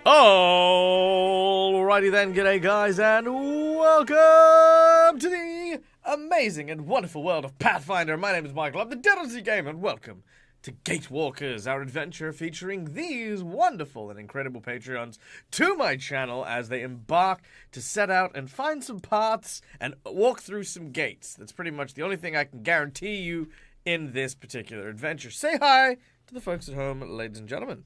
Alrighty then, g'day guys, and welcome to the amazing and wonderful world of Pathfinder. My name is Michael, I'm the Dead on Z Game, and welcome to Gatewalkers, our adventure featuring these wonderful and incredible Patreons to my channel as they embark to set out and find some paths and walk through some gates. That's pretty much the only thing I can guarantee you in this particular adventure. Say hi to the folks at home, ladies and gentlemen.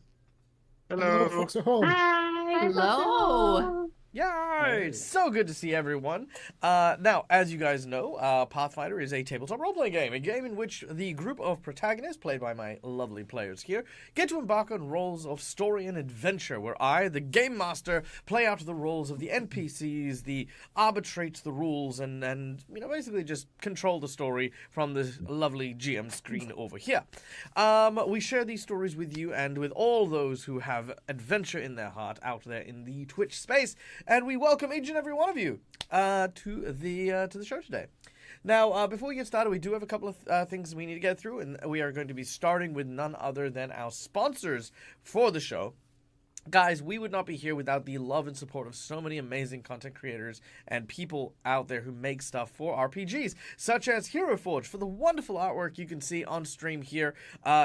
Hello, folks at home. Hi. Hello. Yay! It's so good to see everyone. Now, as you guys know, Pathfinder is a tabletop role-playing game. A game in which the group of protagonists, played by my lovely players here, get to embark on roles of story and adventure, where I, the game master, play out the roles of the NPCs, the arbitrate the rules, and basically just control the story from this lovely GM screen over here. We share these stories with you and with all those who have adventure in their heart out there in the Twitch space. And we welcome each and every one of you to the show today. Now, before we get started, we do have a couple of things we need to get through, and we are going to be starting with none other than our sponsors for the show. Guys, we would not be here without the love and support of so many amazing content creators and people out there who make stuff for RPGs, such as Hero Forge, for the wonderful artwork you can see on stream here.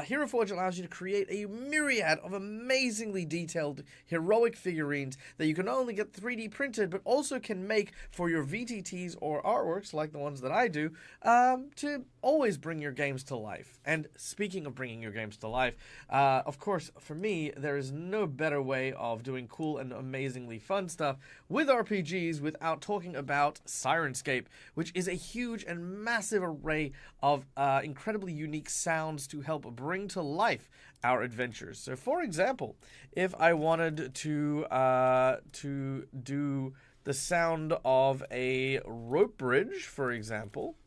Hero Forge allows you to create a myriad of amazingly detailed heroic figurines that you can not only get 3D printed, but also can make for your VTTs or artworks, like the ones that I do, to always bring your games to life. And speaking of bringing your games to life, of course, for me, there is no better way of doing cool and amazingly fun stuff with RPGs without talking about Syrinscape, which is a huge and massive array of incredibly unique sounds to help bring to life our adventures. So, for example, if I wanted to do the sound of a rope bridge, for example,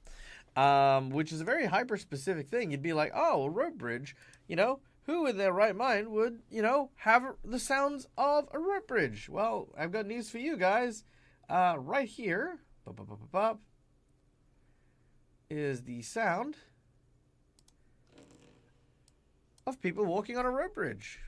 which is a very hyper-specific thing, you'd be like, oh, a rope bridge, who in their right mind would, have the sounds of a rope bridge? Well, I've got news for you guys. Right here is the sound of people walking on a rope bridge.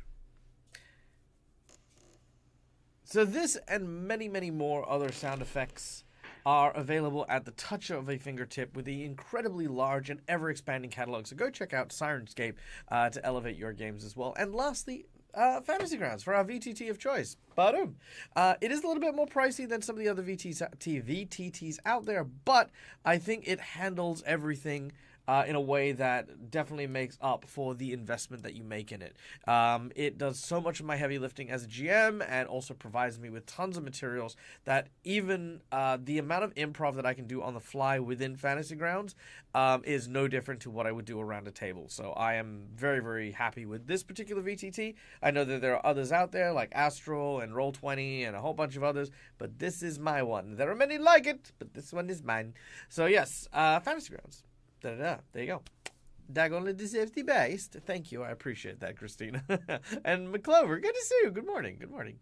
So this and many, many more other sound effects are available at the touch of a fingertip with the incredibly large and ever-expanding catalog. So go check out Syrinscape to elevate your games as well. And lastly, Fantasy Grounds for our VTT of choice. Ba-doom. It is a little bit more pricey than some of the other VTTs out there, but I think it handles everything in a way that definitely makes up for the investment that you make in it. It does so much of my heavy lifting as a GM and also provides me with tons of materials that even the amount of improv that I can do on the fly within Fantasy Grounds is no different to what I would do around a table. So I am very, very happy with this particular VTT. I know that there are others out there like Astral and Roll20 and a whole bunch of others, but this is my one. There are many like it, but this one is mine. So yes, Fantasy Grounds. There you go. Daggone the safety based. Thank you. I appreciate that, Christina. And McClover, good to see you. Good morning. Good morning.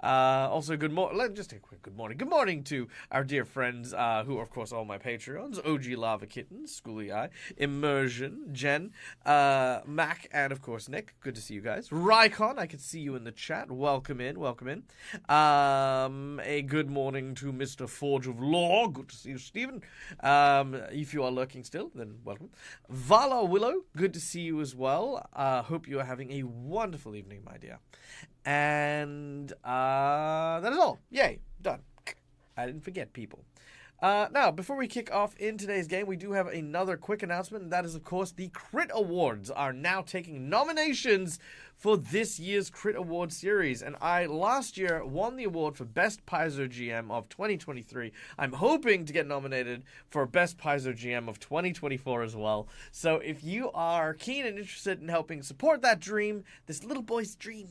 Also, good morning. Just a quick good morning. Good morning to our dear friends, who are, of course, all my Patreons. OG Lava Kittens, Schooly Eye, Immersion, Jen, Mac, and, of course, Nick. Good to see you guys. Rycon, I can see you in the chat. Welcome in. Welcome in. A good morning to Mr. Forge of Law. Good to see you, Stephen. If you are lurking still, then welcome. Vala Willow, good to see you as well. Hope you are having a wonderful evening, my dear. And that is all. Yay, done. I didn't forget people. Now, before we kick off in today's game, we do have another quick announcement, and that is, of course, the Crit Awards are now taking nominations for this year's Crit Award series. And I, last year, won the award for Best Paizo GM of 2023. I'm hoping to get nominated for Best Paizo GM of 2024 as well. So if you are keen and interested in helping support that dream, this little boy's dream,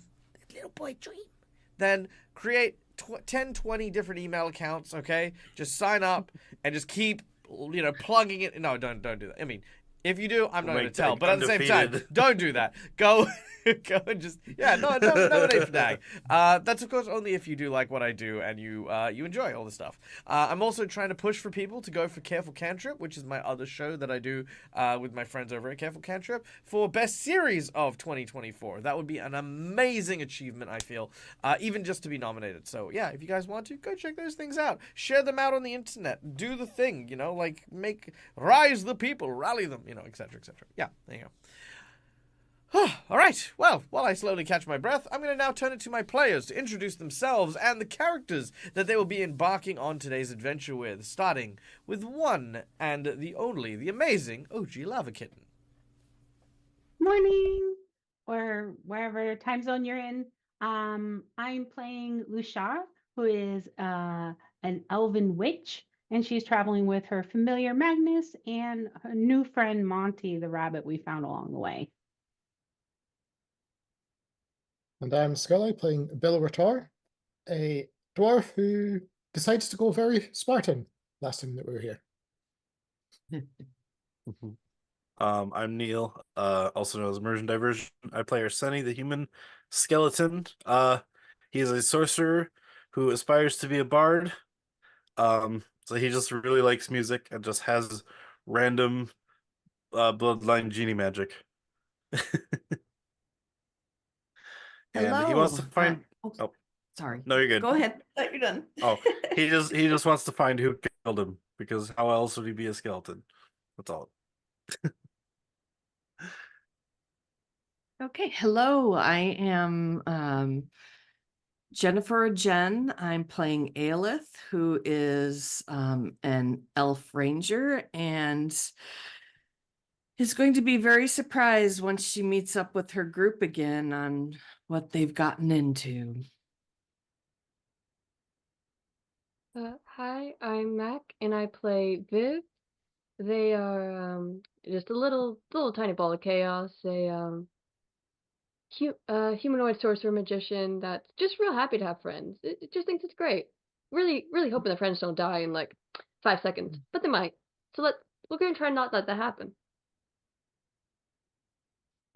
then create 10, 20 different email accounts, okay? Just sign up and just keep, plugging it. No, don't do that. I mean, If you do, I'm not going to Make tell. Dag But at the same time, undefeated. don't do that. Go and just nominate for Dag. That's of course only if you do like what I do and you enjoy all the stuff. I'm also trying to push for people to go for Careful Cantrip, which is my other show that I do with my friends over at Careful Cantrip for best series of 2024. That would be an amazing achievement, I feel, even just to be nominated. So yeah, if you guys want to, go check those things out. Share them out on the internet. Do the thing, like rise the people, rally them, etc., etc. Yeah, there you go. All right, well, while I slowly catch my breath, I'm going to now turn it to my players to introduce themselves and the characters that they will be embarking on today's adventure with, starting with one and the only, the amazing OG Lava Kitten. Morning, or wherever time zone you're in. I'm playing Lushara, who is an elven witch, and she's traveling with her familiar Magnus and her new friend Monty, the rabbit we found along the way. And I'm Scully playing Bill Ratar, a dwarf who decides to go very Spartan last time that we were here. I'm Neil, also known as Immersion Diversion. I play Arseni, the human skeleton. He is a sorcerer who aspires to be a bard. So he just really likes music and just has random bloodline genie magic. And he wants to find. Sorry. No, you're good. Go ahead. Thought you're done. He just wants to find who killed him, because how else would he be a skeleton? That's all. Okay. Hello. I am Jennifer Jen. I'm playing Aelith, who is an elf ranger, and is going to be very surprised once she meets up with her group again on what they've gotten into. Hi, I'm Mac, and I play Viv. They are just a little tiny ball of chaos. A humanoid sorcerer magician that's just real happy to have friends. It just thinks it's great. Really, really hoping the friends don't die in like 5 seconds, but they might. So we're gonna try not let that happen.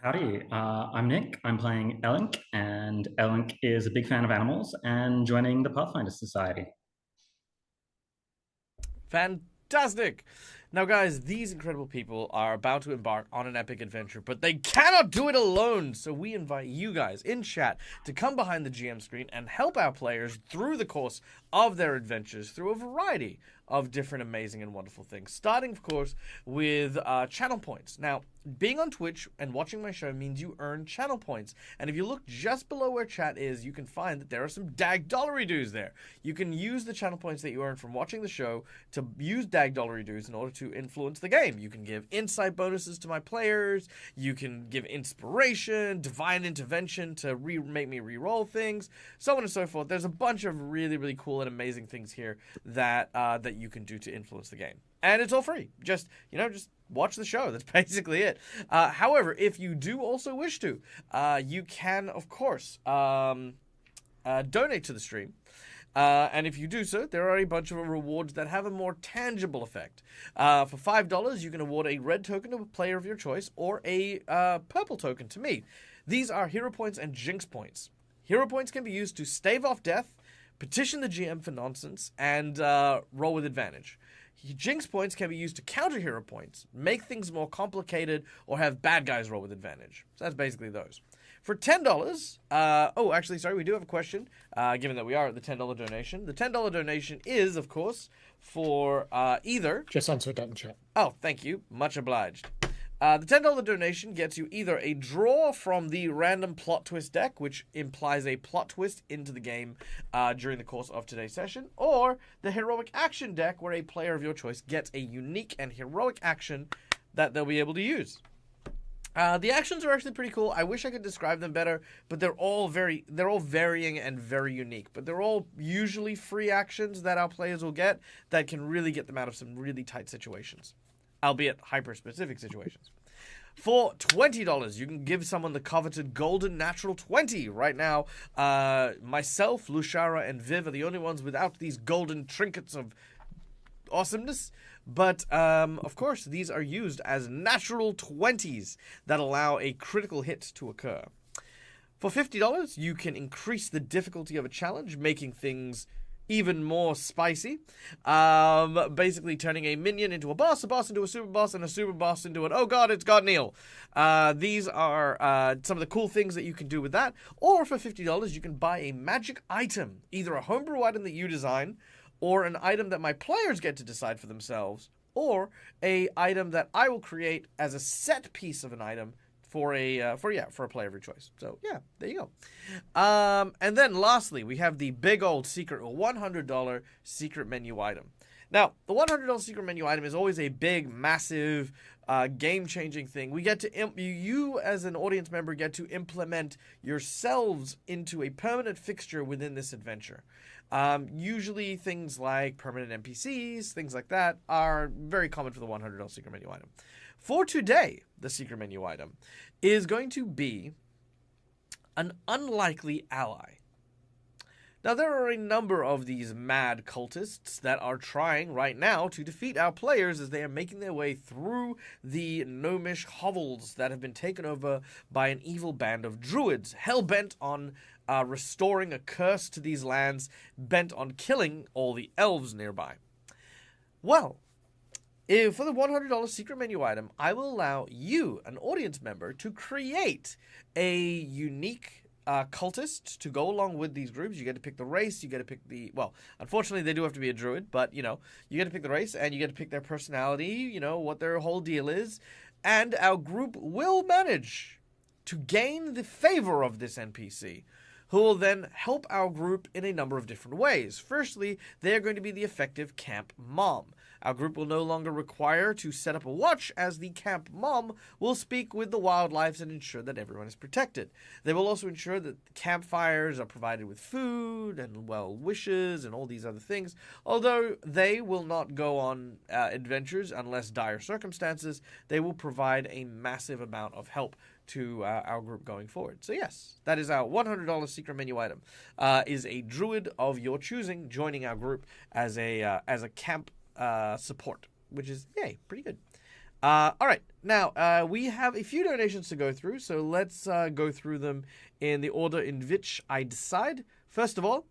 Howdy, I'm Nick. I'm playing Elink, and Elink is a big fan of animals and joining the Pathfinder Society. Fantastic! Now, guys, these incredible people are about to embark on an epic adventure, but they cannot do it alone. So we invite you guys in chat to come behind the GM screen and help our players through the course of their adventures through a variety of different amazing and wonderful things. Starting, of course, with channel points. Now, being on Twitch and watching my show means you earn channel points. And if you look just below where chat is, you can find that there are some DAG dollary dues there. You can use the channel points that you earn from watching the show to use DAG dollary dues in order to influence the game. You can give insight bonuses to my players. You can give inspiration, divine intervention to make me re-roll things, so on and so forth. There's a bunch of really, really cool and amazing things here that that you can do to influence the game. And it's all free. Just watch the show. That's basically it. However, if you do also wish to, you can, of course, donate to the stream. And if you do so, there are a bunch of rewards that have a more tangible effect. For $5, you can award a red token to a player of your choice or a purple token to me. These are hero points and jinx points. Hero points can be used to stave off death, petition the GM for nonsense, and roll with advantage. Jinx points can be used to counter hero points, make things more complicated, or have bad guys roll with advantage. So that's basically those. For $10, we do have a question, given that we are at the $10 donation. The $10 donation is, of course, for either... Just answer that in chat. Oh, thank you. Much obliged. The $10 donation gets you either a draw from the random plot twist deck, which implies a plot twist into the game during the course of today's session, or the heroic action deck, where a player of your choice gets a unique and heroic action that they'll be able to use. The actions are actually pretty cool. I wish I could describe them better, but they're all varying and very unique. But they're all usually free actions that our players will get that can really get them out of some really tight situations, albeit hyper-specific situations. For $20, you can give someone the coveted golden natural 20. Right now, myself, Lushara, and Viv are the only ones without these golden trinkets of awesomeness. But, of course, these are used as natural 20s that allow a critical hit to occur. For $50, you can increase the difficulty of a challenge, making things even more spicy. Basically turning a minion into a boss into a super boss, and a super boss into an, oh god, it's God Neil. These are some of the cool things that you can do with that. Or for $50, you can buy a magic item, either a homebrew item that you design, or an item that my players get to decide for themselves, or a item that I will create as a set piece of an item for a player of your choice. So yeah, there you go. And then lastly, we have the big old secret $100 secret menu item. Now, the $100 secret menu item is always a big, massive, game-changing thing. We get to you as an audience member get to implement yourselves into a permanent fixture within this adventure. Usually things like permanent NPCs, things like that, are very common for the $100 secret menu item. For today, the secret menu item is going to be an unlikely ally. Now, there are a number of these mad cultists that are trying right now to defeat our players as they are making their way through the gnomish hovels that have been taken over by an evil band of druids, hell-bent on restoring a curse to these lands, bent on killing all the elves nearby. Well, for the $100 secret menu item, I will allow you, an audience member, to create a unique cultist to go along with these groups. You get to pick the race, you get to pick well, unfortunately they do have to be a druid, but, you get to pick the race, and you get to pick their personality, what their whole deal is, and our group will manage to gain the favor of this NPC, who will then help our group in a number of different ways. Firstly, they are going to be the effective camp mom. Our group will no longer require to set up a watch, as the camp mom will speak with the wildlife and ensure that everyone is protected. They will also ensure that campfires are provided with food and well wishes and all these other things. Although they will not go on adventures unless dire circumstances, they will provide a massive amount of help to our group going forward. So yes, that is our $100 secret menu item. Is a druid of your choosing joining our group as a camp support, which is, yay, pretty good. All right, now we have a few donations to go through, so let's go through them in the order in which I decide. First of all,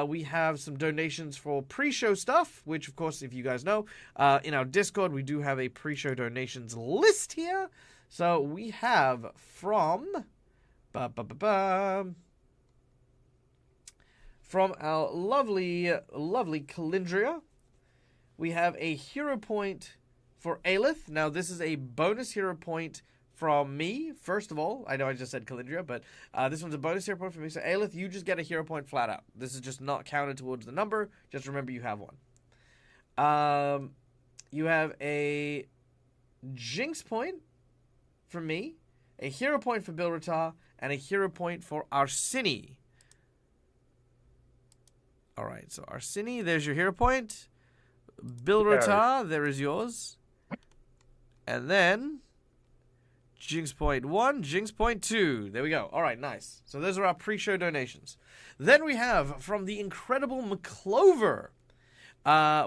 we have some donations for pre-show stuff, which, of course, if you guys know, in our Discord, we do have a pre-show donations list here. So we have from our lovely Calindria, we have a hero point for Aelith. Now, this is a bonus hero point from me. First of all, I know I just said Calindria, but this one's a bonus hero point for me. So, Aelith, you just get a hero point flat out. This is just not counted towards the number. Just remember you have one. You have a Jinx point from me, a hero point for Bilrata, and a hero point for Arsini. All right, so Arsini, there's your hero point. Bilrata, there is yours. And then Jinx point 1, Jinx point 2. There we go. All right, nice. So those are our pre-show donations. Then we have from the incredible McClover,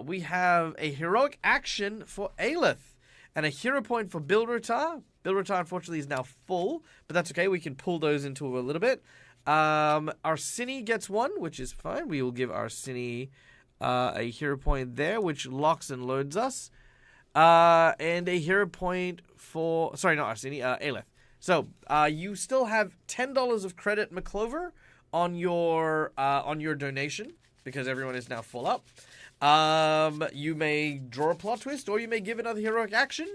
we have a heroic action for Aelith and a hero point for Bilrata. Bilrata, unfortunately, is now full, but that's okay. We can pull those into a little bit. Arsini gets one, which is fine. We will give Arsini a hero point there, which locks and loads us. And a hero point for... Sorry, not Arsini, Aelith. So, you still have $10 of credit, McClover, on your donation, because everyone is now full up. You may draw a plot twist, or you may give another heroic action.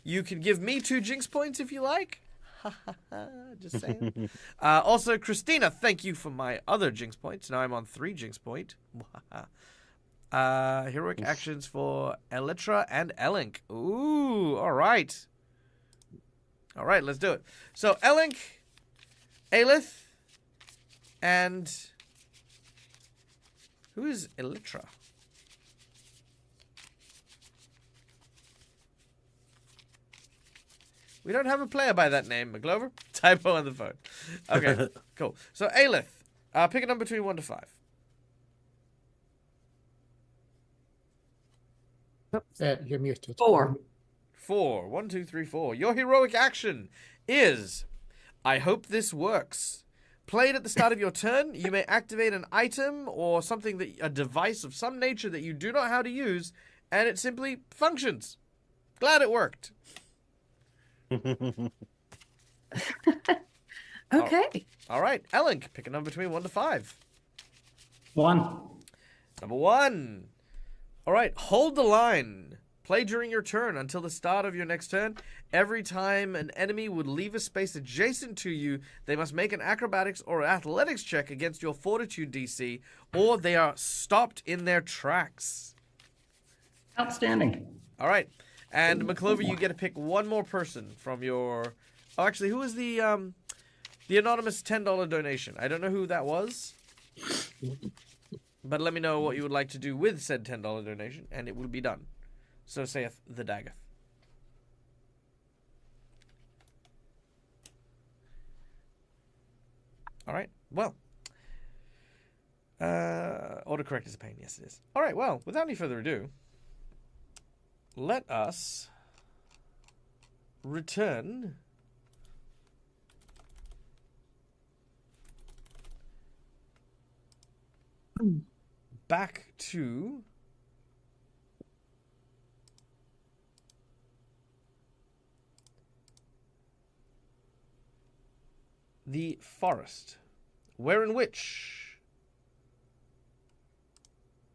You can give me 2 Jinx points if you like. Just saying. Also, Christina, thank you for my other Jinx points. Now I'm on 3 Jinx point. Heroic actions for Elytra and Elink. Ooh, all right. All right, let's do it. So, Elink, Aelith, and... Who is Elytra? We don't have a player by that name, McClover. Typo on the phone. Okay, cool. So, Aelith, pick a number between 1 to 5. You're muted. 4. 4. 1, 2, 3, 4. Your heroic action is, I hope this works. Played at the start of your turn, you may activate an item or something that a device of some nature that you do not know how to use, and it simply functions. Glad it worked. Okay. All right, Elink, pick a number between 1 to 5. 1. Number 1. All right, hold the line. Play during your turn until the start of your next turn. Every time an enemy would leave a space adjacent to you, they must make an acrobatics or athletics check against your fortitude DC, or they are stopped in their tracks. Outstanding. All right. And McClover, you get to pick one more person from your... Oh, actually, who was the anonymous $10 donation? I don't know who that was. But let me know what you would like to do with said $10 donation, and it will be done. So saith the Dagoth. All right. Well. Autocorrect is a pain. Yes, it is. All right. Well, without any further ado, let us return back to the forest, wherein which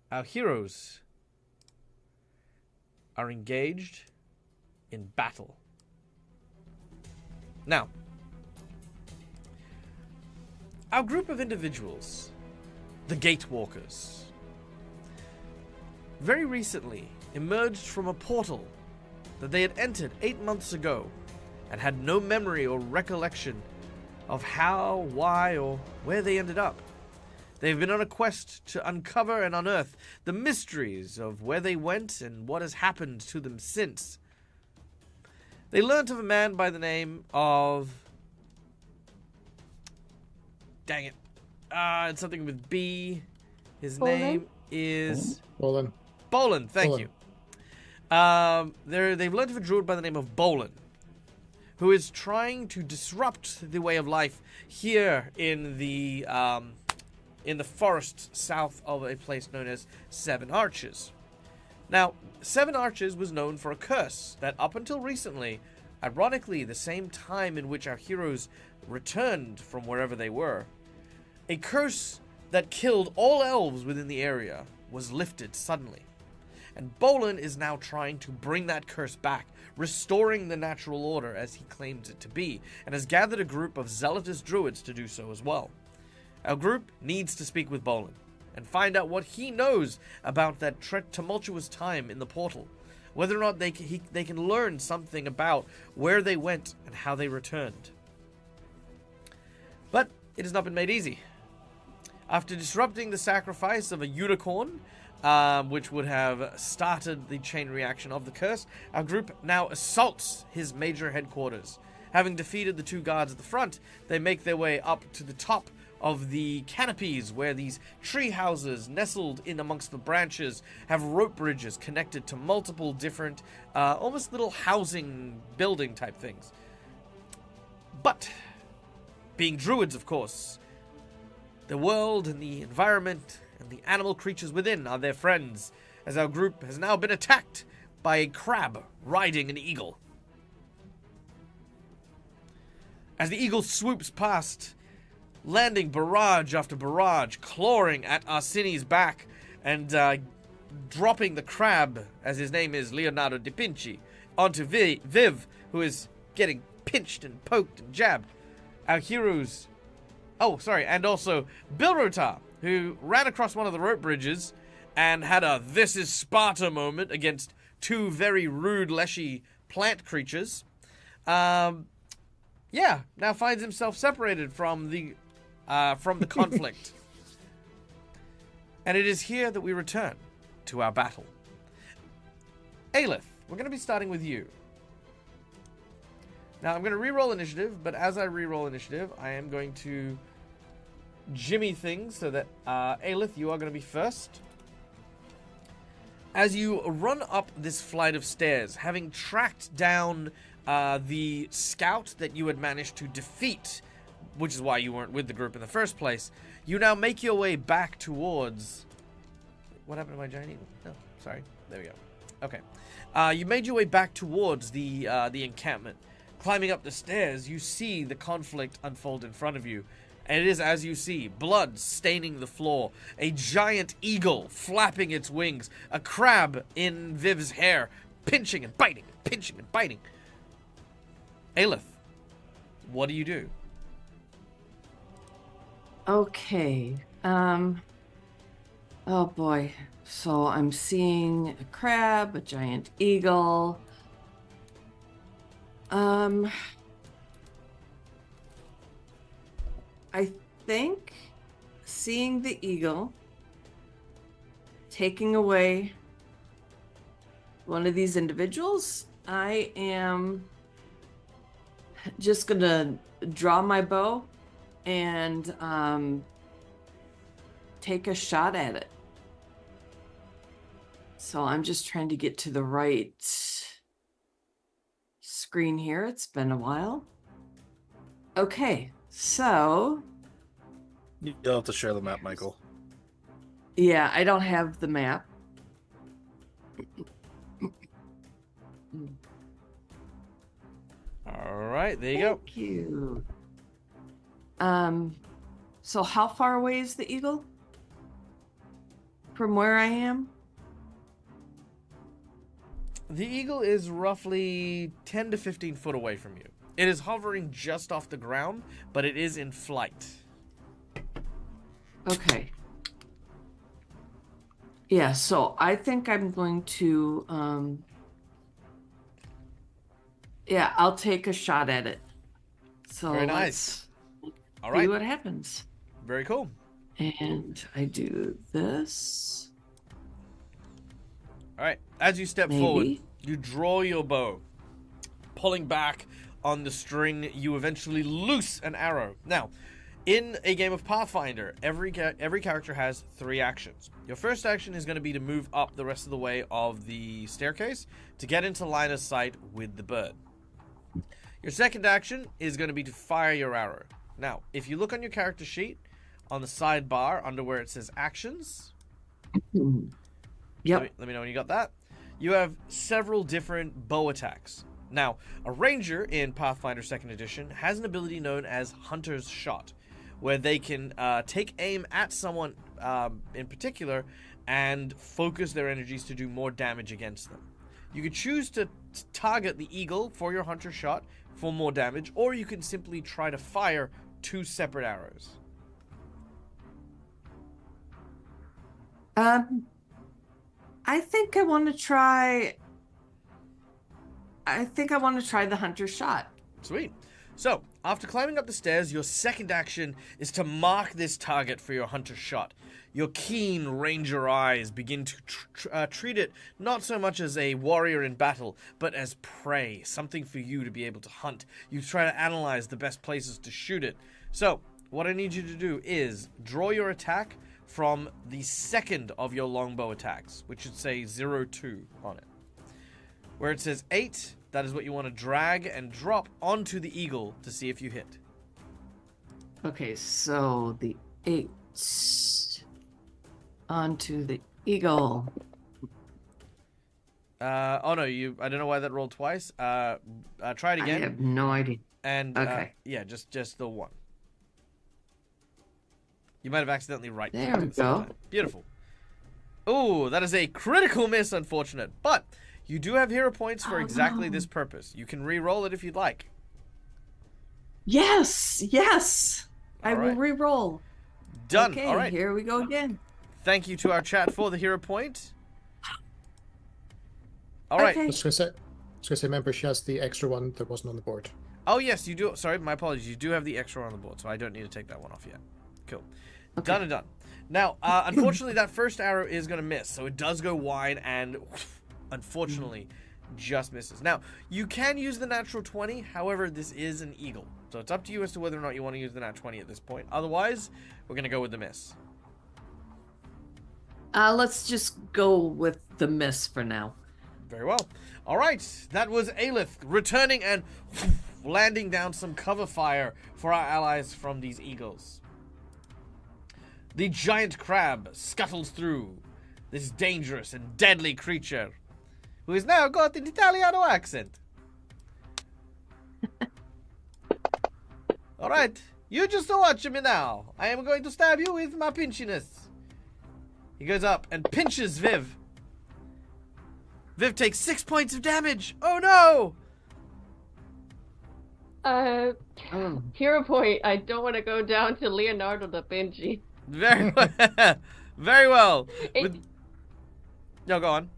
our heroes are engaged in battle. Now, our group of individuals, the Gatewalkers, very recently emerged from a portal that they had entered 8 months ago and had no memory or recollection of how, why, or where they ended up. They've been on a quest to uncover and unearth the mysteries of where they went and what has happened to them since. They learnt of a man by the name of... Dang it. It's something with B. His name is... Bolin. Bolin, thank Bolin. you. They've learned of a druid by the name of Bolin, who is trying to disrupt the way of life here in the forest south of a place known as Sevenarches. Now, Sevenarches was known for a curse that up until recently, ironically the same time in which our heroes returned from wherever they were, a curse that killed all elves within the area was lifted suddenly. And Bolin is now trying to bring that curse back, restoring the natural order as he claims it to be, and has gathered a group of zealotous druids to do so as well. Our group needs to speak with Bolin and find out what he knows about that tumultuous time in the portal, whether or not they can learn something about where they went and how they returned. But it has not been made easy. After disrupting the sacrifice of a unicorn, which would have started the chain reaction of the curse, our group now assaults his major headquarters. Having defeated the 2 guards at the front, they make their way up to the top of the canopies where these tree houses nestled in amongst the branches have rope bridges connected to multiple different, almost little housing building type things. But, being druids, of course, the world and the environment and the animal creatures within are their friends, as our group has now been attacked by a crab riding an eagle. As the eagle swoops past, landing barrage after barrage, clawing at Arsini's back, and dropping the crab, as his name is Leonardo da Vinci, onto Viv, who is getting pinched and poked and jabbed. Our heroes... Oh, sorry, and also Bilrotar, who ran across one of the rope bridges and had a "this is Sparta" moment against 2 very rude, leshy plant creatures. Now finds himself separated from the conflict. And it is here that we return to our battle. Aelith, we're going to be starting with you. Now, I'm going to re-roll initiative, but as I re-roll initiative, I am going to jimmy things so that, Aelith, you are going to be first. As you run up this flight of stairs, having tracked down the scout that you had managed to defeat, which is why you weren't with the group in the first place, you now make your way back towards... What happened to my giant eagle? No, sorry. There we go. Okay. You made your way back towards the encampment. Climbing up the stairs, you see the conflict unfold in front of you. And it is as you see, blood staining the floor, a giant eagle flapping its wings, a crab in Viv's hair, pinching and biting, pinching and biting. Aelith, what do you do? Okay. Oh boy. So I'm seeing a crab, a giant eagle. I think seeing the eagle taking away one of these individuals, I am just gonna draw my bow and take a shot at it. So I'm just trying to get to the right screen here. It's been a while. Okay, so... You don't have to share the map, Michael. Yeah, I don't have the map. All right, there you go. Thank you. So how far away is the eagle from where I am? The eagle is roughly 10 to 15 foot away from you. It is hovering just off the ground, but it is in flight. Okay. Yeah, so I think I'm going to, yeah, I'll take a shot at it. So Very nice. All see right. what happens. Very cool. And I do this. All right. As you step forward, you draw your bow. Pulling back on the string, you eventually loose an arrow. Now, in a game of Pathfinder, every character has 3 actions. Your first action is going to be to move up the rest of the way of the staircase to get into line of sight with the bird. Your second action is going to be to fire your arrow. Now, if you look on your character sheet, on the sidebar under where it says actions, Yep. let me know when you got that. You have several different bow attacks. Now, a ranger in Pathfinder 2nd Edition has an ability known as Hunter's Shot, where they can take aim at someone in particular and focus their energies to do more damage against them. You could choose to target the eagle for your Hunter's Shot for more damage, or you can simply try to fire 2 separate arrows. I think I want to try. I think I want to try the hunter's shot. Sweet. So, after climbing up the stairs, your second action is to mark this target for your hunter's shot. Your keen ranger eyes begin to treat it not so much as a warrior in battle, but as prey, something for you to be able to hunt. You try to analyze the best places to shoot it. So, what I need you to do is draw your attack from the second of your longbow attacks, which should say 02 on it. Where it says 8, that is what you want to drag and drop onto the eagle to see if you hit. Okay, so the 8 onto the eagle. Oh no, I don't know why that rolled twice. Try it again. I have no idea. And okay. Yeah, just the 1. You might have accidentally right. There we go. Beautiful. Oh, that is a critical miss, unfortunate. But you do have hero points for exactly this purpose. You can re-roll it if you'd like. Yes. I will right. re-roll. Done. Okay, All right. here we go again. Thank you to our chat for the hero point. All right. Okay. I was going to say, remember, she has the extra one that wasn't on the board. Oh, yes, you do. Sorry, my apologies. You do have the extra on the board, so I don't need to take that one off yet. Cool. Okay. Done and done. Now, unfortunately, that first arrow is going to miss, so it does go wide and, unfortunately, just misses. Now, you can use the natural 20. However, this is an eagle, so it's up to you as to whether or not you want to use the nat 20 at this point. Otherwise, we're going to go with the miss. Let's just go with the miss for now. Very well. All right, that was Aelith returning and landing down some cover fire for our allies from these eagles. The giant crab scuttles through this dangerous and deadly creature, who has now got an Italiano accent. All right, you just watch me now. I am going to stab you with my pinchiness. He goes up and pinches Viv. Viv takes 6 points of damage. Oh no! Hero point. I don't want to go down to Leonardo da Vinci. Very well. Very well. No, go on.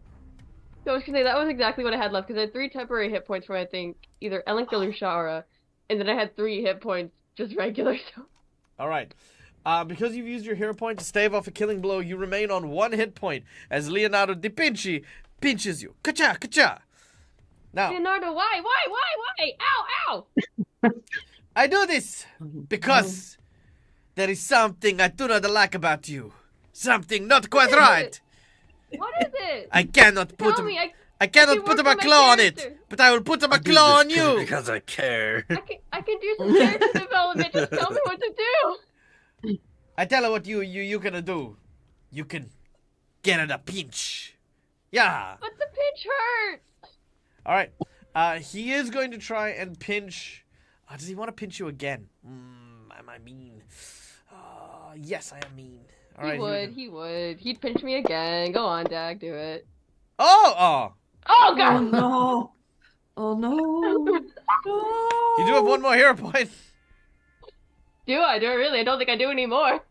So I was gonna say that was exactly what I had left because I had 3 temporary hit points from I think either Elink or Lushara, and then I had 3 hit points just regular. So. All right. Because you've used your hero point to stave off a killing blow, you remain on 1 hit point as Leonardo da Vinci pinches you. Ka-cha, ka-cha. Now, Leonardo, why? Ow, ow! I do this because there is something I do not like about you. Something not quite right. What is it? I cannot put Tell me. I cannot put my claw on it, but I will put my claw on you. Because I care. I can do some character development. Just tell me what to do. I tell her what you gonna do. You can get her a pinch. Yeah. But the pinch hurts. All right. He is going to try and pinch. Does he want to pinch you again? Am I mean? Yes, I am mean. All right. He would. He'd pinch me again. Go on, Dag, do it. Oh! Oh, Oh God! no! Oh no! No! You do have 1 more hero point. Do I? Do I really? I don't think I do anymore.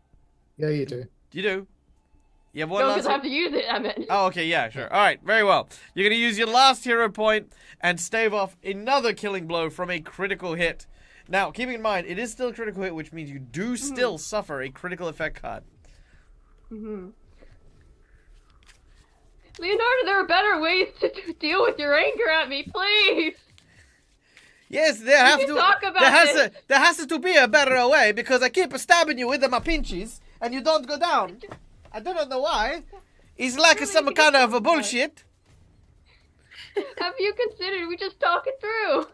Yeah, you do. You do. You have 1 No, last. because I have to use it, I meant. Oh, okay, yeah, sure. All right, very well. You're going to use your last hero point and stave off another killing blow from a critical hit. Now, keeping in mind, it is still a critical hit, which means you do still suffer a critical effect card. Mm-hmm. Leonardo, there are better ways to deal with your anger at me, please. Yes, there has can to. talk about there has to be a better way because I keep stabbing you with my pinches and you don't go down. I do not know why. It's like some kind of a bullshit. Have you considered we just talk it through?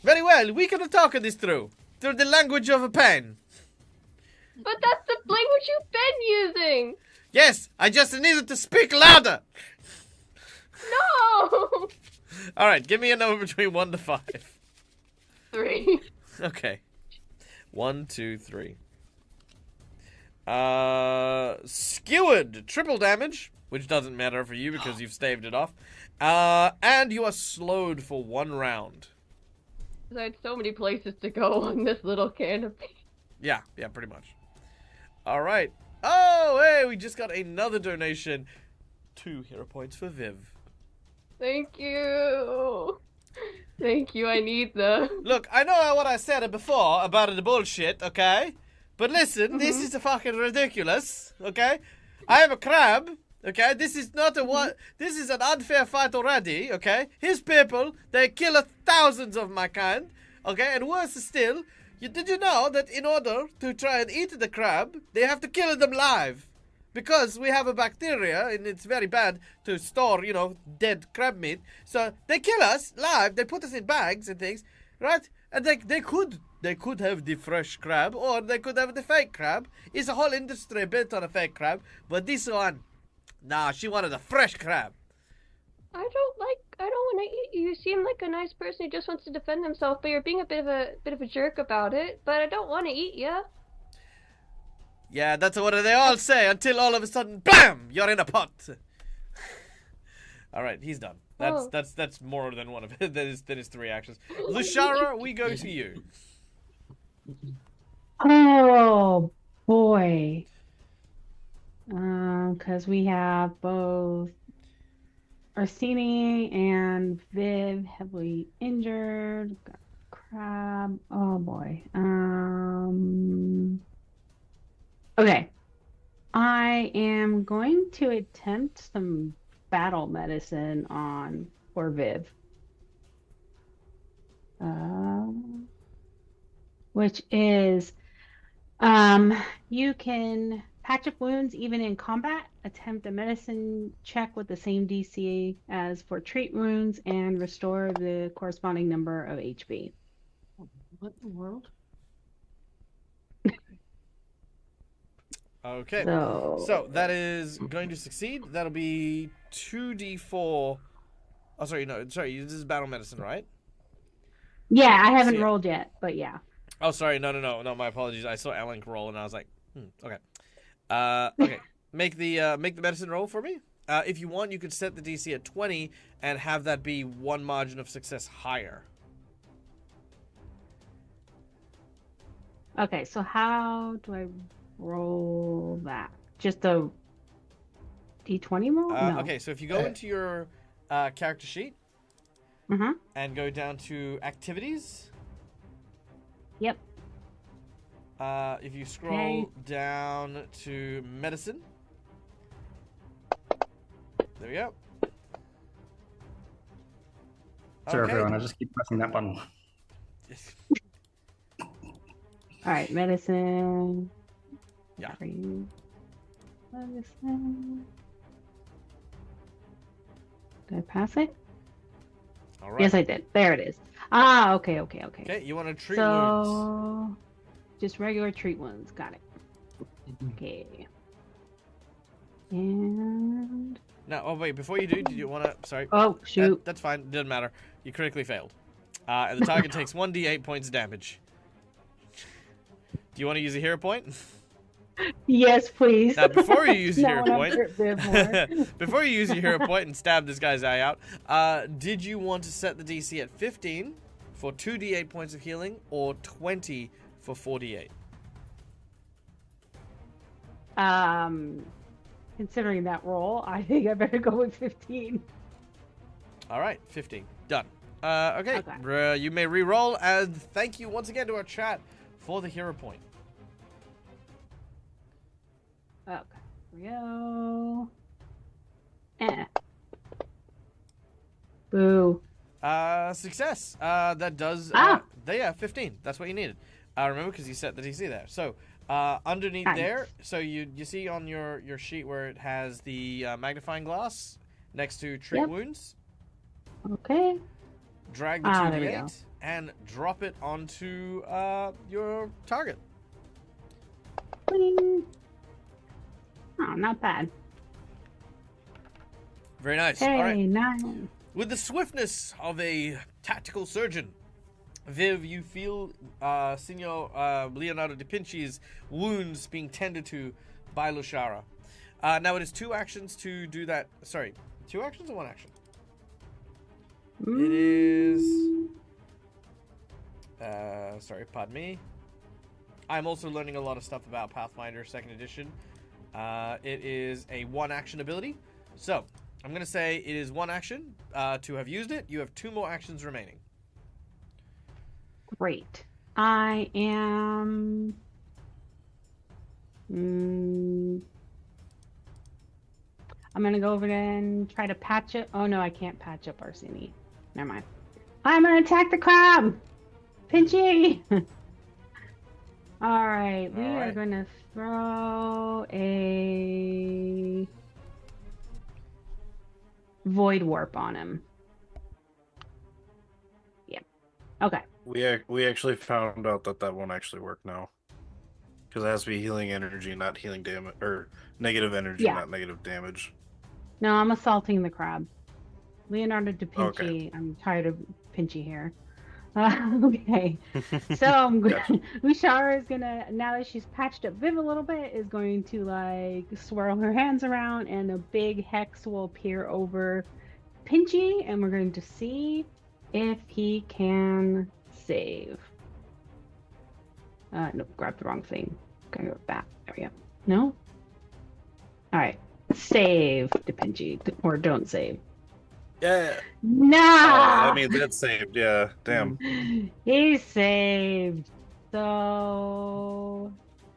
Very well, we can talk this through the language of a pen. But that's the language you've been using. Yes, I just needed to speak louder. No. All right, give me a number between 1 to 5. 3. Okay. 1, 2, 3. Skewered, triple damage, which doesn't matter for you because you've staved it off. And you are slowed for 1 round. I had so many places to go on this little canopy. Yeah, pretty much. All right. Oh, hey, we just got another donation. 2 hero points for Viv. Thank you. Thank you, I need them. Look, I know what I said before about the bullshit, okay? But listen, this is fucking ridiculous, okay? I am a crab, okay? This is not this is an unfair fight already, okay? His people, they kill thousands of my kind, okay? And worse still, did you know that in order to try and eat the crab, they have to kill them live? Because we have a bacteria, and it's very bad to store, dead crab meat. So they kill us live. They put us in bags and things, right? And they could have the fresh crab, or they could have the fake crab. It's a whole industry built on a fake crab. But this one, nah, she wanted a fresh crab. I don't want to eat you. You seem like a nice person who just wants to defend himself, but you're being a bit of a jerk about it. But I don't want to eat you. Yeah, that's what they all say until all of a sudden, BAM! You're in a pot. All right, he's done. That's more than one of it. That is 3 actions. Lushara, we go to you. Oh boy. Because we have both Orsini and Viv heavily injured. Got Crab. Oh boy. Okay. I am going to attempt some battle medicine on poor Viv. Which is you can patch up wounds even in combat. Attempt a medicine check with the same DC as for treat wounds and restore the corresponding number of HP. What in the world? Okay. So, So that is going to succeed. That'll be 2d4. Oh, sorry, no, sorry. This is battle medicine, right? yeah, I haven't So, yeah. rolled yet, but yeah. Oh, sorry. No. My apologies. I saw Alink roll, and I was like, okay. Okay. Make the medicine roll for me. If you want, you could set the DC at 20 and have that be one margin of success higher. Okay, so how do I roll that? Just a D20 roll? No. Okay, so if you go into your character sheet Mm-hmm. and go down to activities, Yep. if you scroll down to medicine, there we go. Sure, Okay. everyone. I just keep pressing that button. All right, medicine. Yeah. Medicine. Did I pass it? All right. Yes, I did. There it is. Ah, okay. Okay, you want to treat So, wounds. just regular treat wounds. Got it. Okay. And No, oh wait, before you do you want to? Sorry. oh shoot. That's fine. Doesn't matter. You critically failed, and the target takes 1d8 points of damage. Do you want to use a hero point? Yes, please. Now, before you use your Now hero when I'm point, hurt a bit more. before you use your hero point and stab this guy's eye out, did you want to set the DC at 15 for 2d8 points of healing or 20 for 4d8? Considering that roll, I think I better go with 15. All right, 15. Done. Okay. You may re-roll, and thank you once again to our chat for the hero point. Okay, here we go. Boo. Success. That does. Ah. Yeah, 15. That's what you needed. Remember, because you set the DC there. So, underneath Nice. there, so you see on your sheet where it has the magnifying glass next to treat Yep. wounds. Okay. Drag the There we 2d8 go. and drop it onto your target. Bling. Oh, not bad. Very nice. Hey, All right. nice. With the swiftness of a tactical surgeon, Viv, you feel Signor Leonardo da Vinci's wounds being tended to by Lushara. Now it is 2 actions to do that. Sorry, 2 actions or 1 action? It is. Sorry, pardon me. I'm also learning a lot of stuff about Pathfinder 2nd edition. It is a 1 action ability. So, I'm going to say it is 1 action to have used it. You have 2 more actions remaining. Great. I am. I'm gonna go over there and try to patch it. Oh no, I can't patch up Arsini. Never mind. I'm gonna attack the crab. Pinchy. All right, we are Alright. gonna throw a void warp on him. Yeah. Okay. We actually found out that won't actually work now, because it has to be healing energy, not healing damage, or negative energy, Yeah. not negative damage. No, I'm assaulting the crab. Leonardo da Vinci. Okay. I'm tired of Pinchy here. Okay. So Lushara is gonna, now that she's patched up Viv a little bit, is going to like swirl her hands around, and a big hex will appear over Pinchy, and we're going to see if he can save. Nope, grabbed the wrong thing. Gotta go back. There we go. No? Alright. Save Da Pinchy. Or don't save. Yeah. No! I mean, that's saved. Yeah. Damn. He's saved. So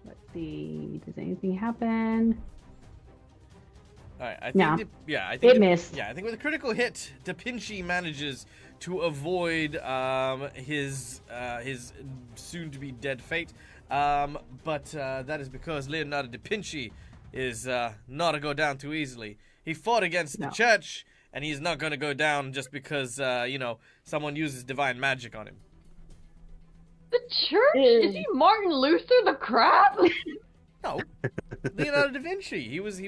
let's see. Does anything happen? All right, I think No. I think It missed. Yeah, I think with a critical hit, Da Vinci manages to avoid his soon-to-be dead fate. But that is because Leonardo da Vinci is not to go down too easily. He fought against the church, and he's not going to go down just because someone uses divine magic on him. The church? Is he Martin Luther the crab? No, Leonardo da Vinci. He was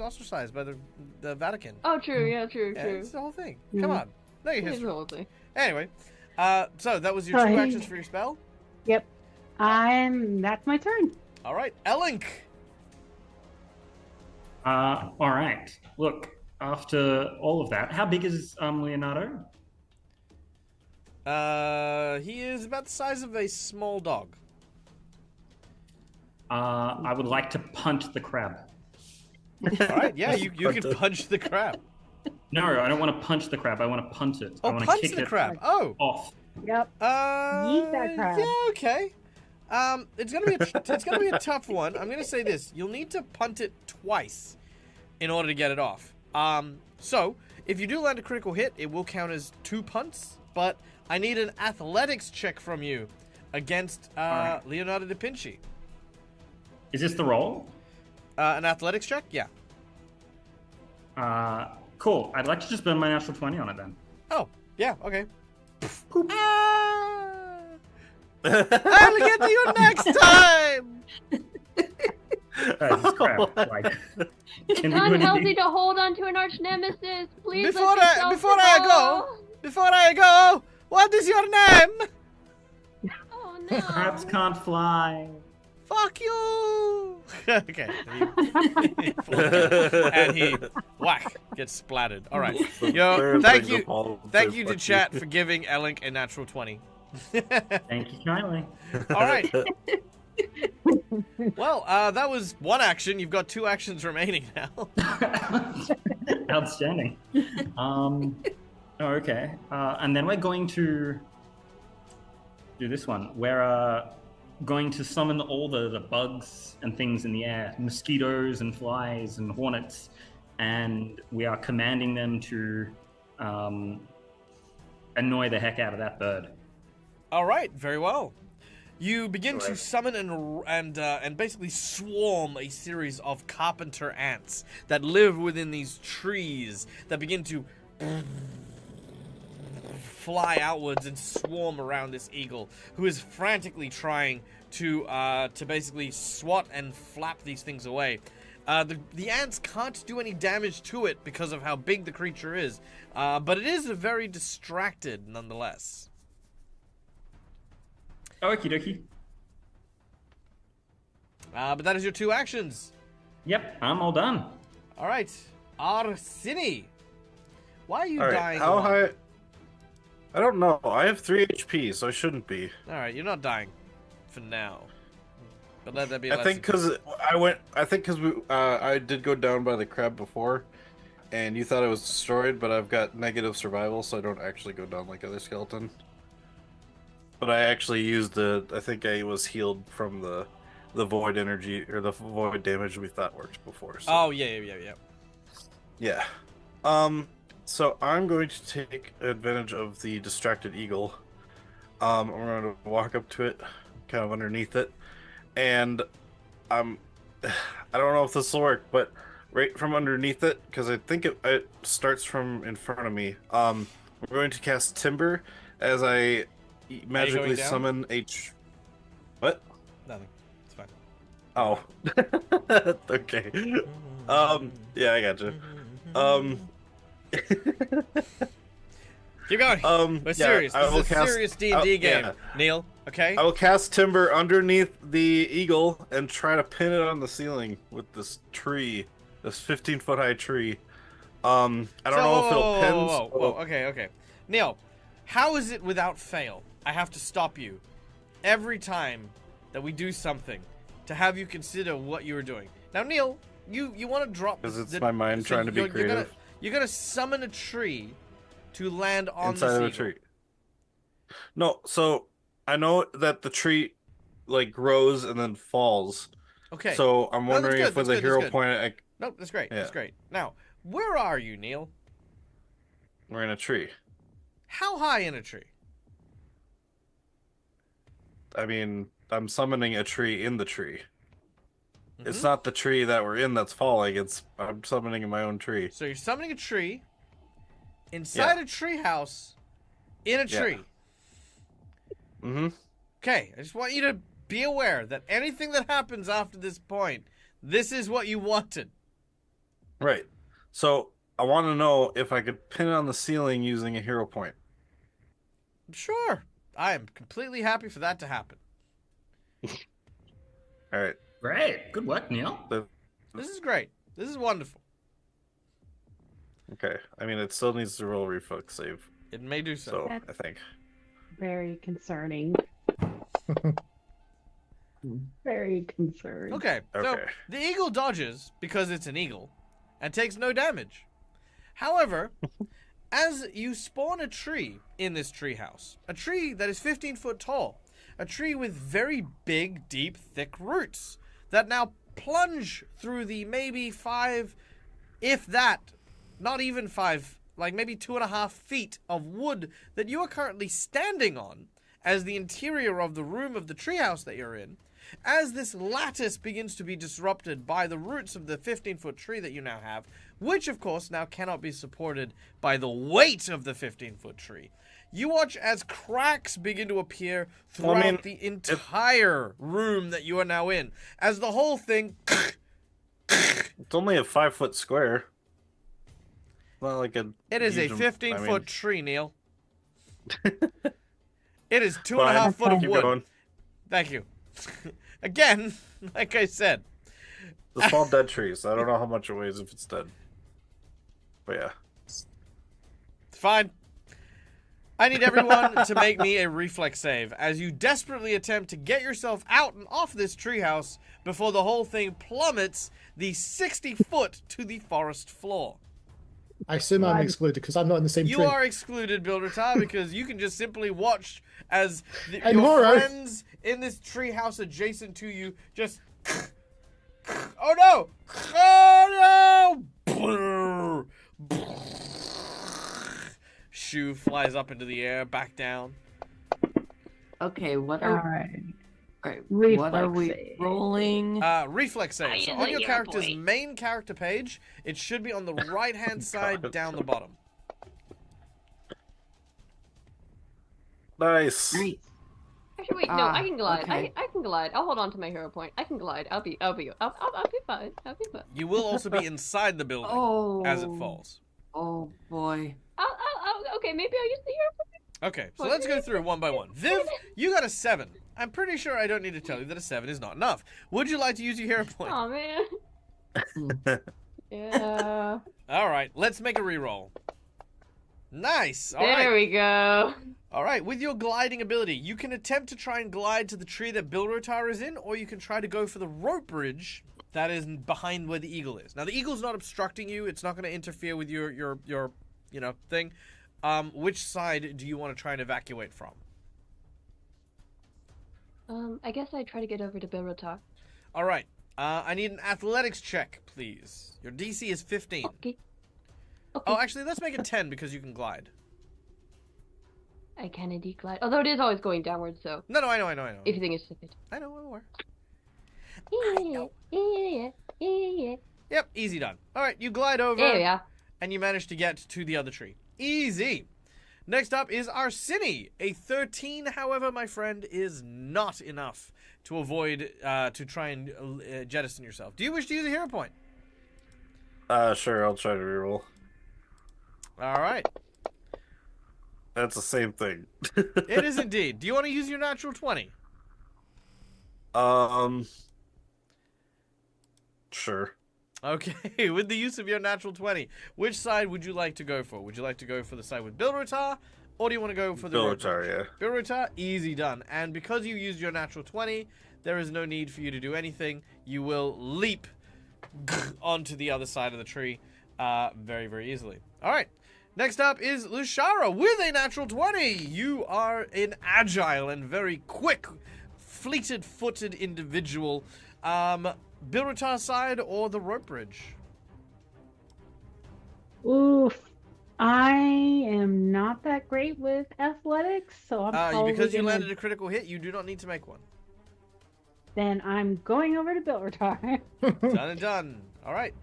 ostracized by the Vatican. Oh, true. Yeah, true. Yeah, True. it's the whole thing. Come on, know your It's history. the whole thing. Anyway, so that was your two actions for your spell. Yep. That's my turn. All right, Elink. All right. Look, after all of that, how big is Leonardo? He is about the size of a small dog. I would like to punt the crab. All right, yeah, you can punch the crab. No, I don't want to punch the crab. I want to punt it. I Oh, want to punch kick the it crab. Oh, off. Yep. Yeet that crab. Yeah, okay. It's gonna be a tough one. I'm gonna say this: you'll need to punt it twice in order to get it off. So if you do land a critical hit, it will count as 2 punts. But I need an athletics check from you against right. Leonardo da Vinci. Is this the roll? An athletics check? Yeah. Cool. I'd like to just burn my natural 20 on it then. Oh, yeah, okay. I'll get to you next time! This crab, like, It's can we do unhealthy anything? to hold on to an arch nemesis. Please Before let yourself Before I go, what is your name? Oh no. Crabs can't fly. Fuck you! Okay. And he whack gets splattered. All right. Yo, thank you to chat for giving Elink a natural 20. Thank you kindly. All right. Well, that was one action. You've got 2 actions remaining now. Outstanding. Okay. And then we're going to do this one. We're going to summon all the bugs and things in the air, mosquitoes and flies and hornets, and we are commanding them to annoy the heck out of that bird. All right, very well. You begin to summon and basically swarm a series of carpenter ants that live within these trees that begin to fly outwards and swarm around this eagle, who is frantically trying to basically swat and flap these things away. The ants can't do any damage to it because of how big the creature is, but it is very distracted nonetheless. Okie dokie. But that is your 2 actions. Yep, I'm all done. All right, Arsini. Why are you All right, dying? how alone? high? I don't know. I have 3 HP, so I shouldn't be. All right, you're not dying for now. But let that be. I think because I did go down by the crab before, and you thought I was destroyed, but I've got negative survival, so I don't actually go down like other skeleton. But I actually used I think I was healed from the void energy or the void damage we thought worked before. So. Oh yeah. Yeah. So I'm going to take advantage of the distracted eagle. I'm going to walk up to it, kind of underneath it, and I don't know if this will work, but right from underneath it, because I think it starts from in front of me. We're going to cast Timber as I magically summon What? Nothing. It's fine. Oh. Okay. Yeah, I gotcha. Keep going. We're serious. This is a serious D&D game, yeah. Neil. Okay. I will cast Timber underneath the eagle and try to pin it on the ceiling with this tree, this 15-foot high tree. I don't know if it'll pin. Whoa. Okay. Neil, how is it without fail? I have to stop you every time that we do something to have you consider what you are doing. Now, Neil, you want to drop because it's my mind trying to be creative. You're gonna summon a tree to land on inside of the tree. No, so I know that the tree like grows and then falls. Okay. So I'm wondering that's if with a good, hero that's point, Nope, that's great. Yeah. That's great. Now, where are you, Neil? We're in a tree. How high in a tree? I mean, I'm summoning a tree in the tree. It's Mhm. not the tree that we're in that's falling. I'm summoning my own tree. So you're summoning a tree inside a tree house in a Yeah. tree. Mm-hmm. Okay, I just want you to be aware that anything that happens after this point, this is what you wanted. Right. So I want to know if I could pin it on the ceiling using a hero point. Sure. I am completely happy for that to happen. All right. Great. Good work, Neil. This is great. This is wonderful. Okay. I mean, it still needs to roll reflex save. It may do so. So That's- I think. Very concerning. Very concerning. Okay, so Okay. the eagle dodges because it's an eagle and takes no damage. However, as you spawn a tree in this tree house, a tree that is 15 foot tall, a tree with very big, deep, thick roots that now plunge through the maybe 5, if that, not even 5, like maybe 2.5 feet of wood that you are currently standing on as the interior of the room of the treehouse that you're in. As this lattice begins to be disrupted by the roots of the 15-foot tree that you now have, which of course now cannot be supported by the weight of the 15-foot tree, you watch as cracks begin to appear throughout the entire room that you are now in, as the whole thing... It's only a 5-foot square. Not like a. It is a huge 15-foot tree, Neil. It is 2.5 Fine. foot of Keep wood. going. Thank you. Again, like I said, It's a small dead tree, so I don't know how much it weighs if it's dead. But yeah. it's fine. I need everyone to make me a reflex save as you desperately attempt to get yourself out and off this treehouse before the whole thing plummets the 60 foot to the forest floor. I assume I'm Why? excluded because I'm not in the same You tree. are excluded, Buildertar, because you can just simply watch as And your horror. friends in this treehouse adjacent to you just... Oh no! Oh no! Shoe flies up into the air, back down. Okay, what All are, right. right, Reflex what are we save. rolling? Reflex save. So on your character's main character page, it should be on the right-hand side down the bottom. Nice. Nice. Actually, wait, no, I can glide. okay. I can glide. I'll hold on to my hero point. I can glide. I'll be fine. I'll be fine. You will also be inside the building Oh. as it falls. Oh boy. Okay, maybe I'll use the hero point. Okay, so let's go through one by one. Viv, you got a 7. I'm pretty sure I don't need to tell you that a 7 is not enough. Would you like to use your hero point? Oh man. Yeah. All right, let's make a reroll. Nice. All There right. we go. All right, with your gliding ability, you can attempt to try and glide to the tree that Bilrotar is in, or you can try to go for the rope bridge that is behind where the eagle is. Now, the eagle's not obstructing you. It's not going to interfere with your thing. Which side do you want to try and evacuate from? I guess I try to get over to Bilrotar. All right. I need an athletics check, please. Your DC is 15. Okay. Oh, actually, let's make it 10 because you can glide. I can indeed glide. Although it is always going downwards, so No, I know. if you think it's stupid. I know, I'm aware. Yeah. Yep, easy done. All right, you glide over. There we are. And you manage to get to the other tree. Easy. Next up is Arsini. A 13, however, my friend, is not enough to avoid, to try and jettison yourself. Do you wish to use a hero point? Sure, I'll try to reroll. All right. That's the same thing. It is indeed. Do you want to use your natural 20? Sure. Okay, with the use of your natural 20, which side would you like to go for? Would you like to go for the side with Bilrotar, or do you want to go for the Bilrotar, yeah. Bilrotar, easy done. And because you used your natural 20, there is no need for you to do anything. You will leap onto the other side of the tree very, very easily. All right. Next up is Lushara with a natural 20. You are an agile and very quick, fleeted-footed individual. Bilrotar side or the rope bridge? Oof. I am not that great with athletics, so I'm probably Because you gonna... landed a critical hit, you do not need to make one. Then I'm going over to Bilratar. Done and done. All right.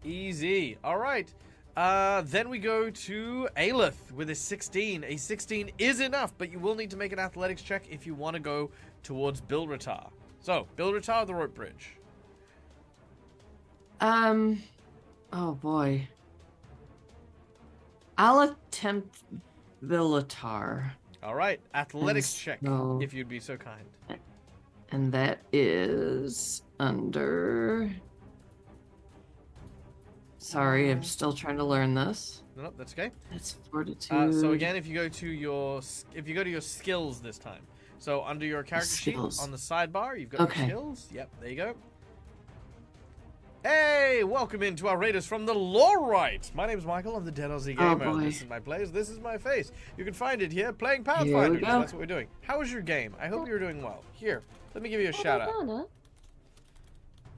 Easy. All right. Then we go to Aelith with a 16. A 16 is enough, but you will need to make an athletics check if you want to go towards Bilratar. So, Bilratar, the rope bridge. Oh boy. I'll attempt Villatar. All right. Athletics And check, so- if you'd be so kind. And that is under... Sorry, I'm still trying to learn this. No, that's okay. That's fortitude. So again, if you go to your skills this time. So under your character sheet skills. on the sidebar, you've got Okay. your skills. Yep, there you go. Hey, welcome into our Raiders from the Lore Right. My name is Michael. I'm the Dead Aussie Oh, Gamer. boy. This is my place. This is my face. You can find it here playing Here we Pathfinder. go. That's what we're doing. How was your game? I hope you're doing well. Here, let me give you a shout out. Donna.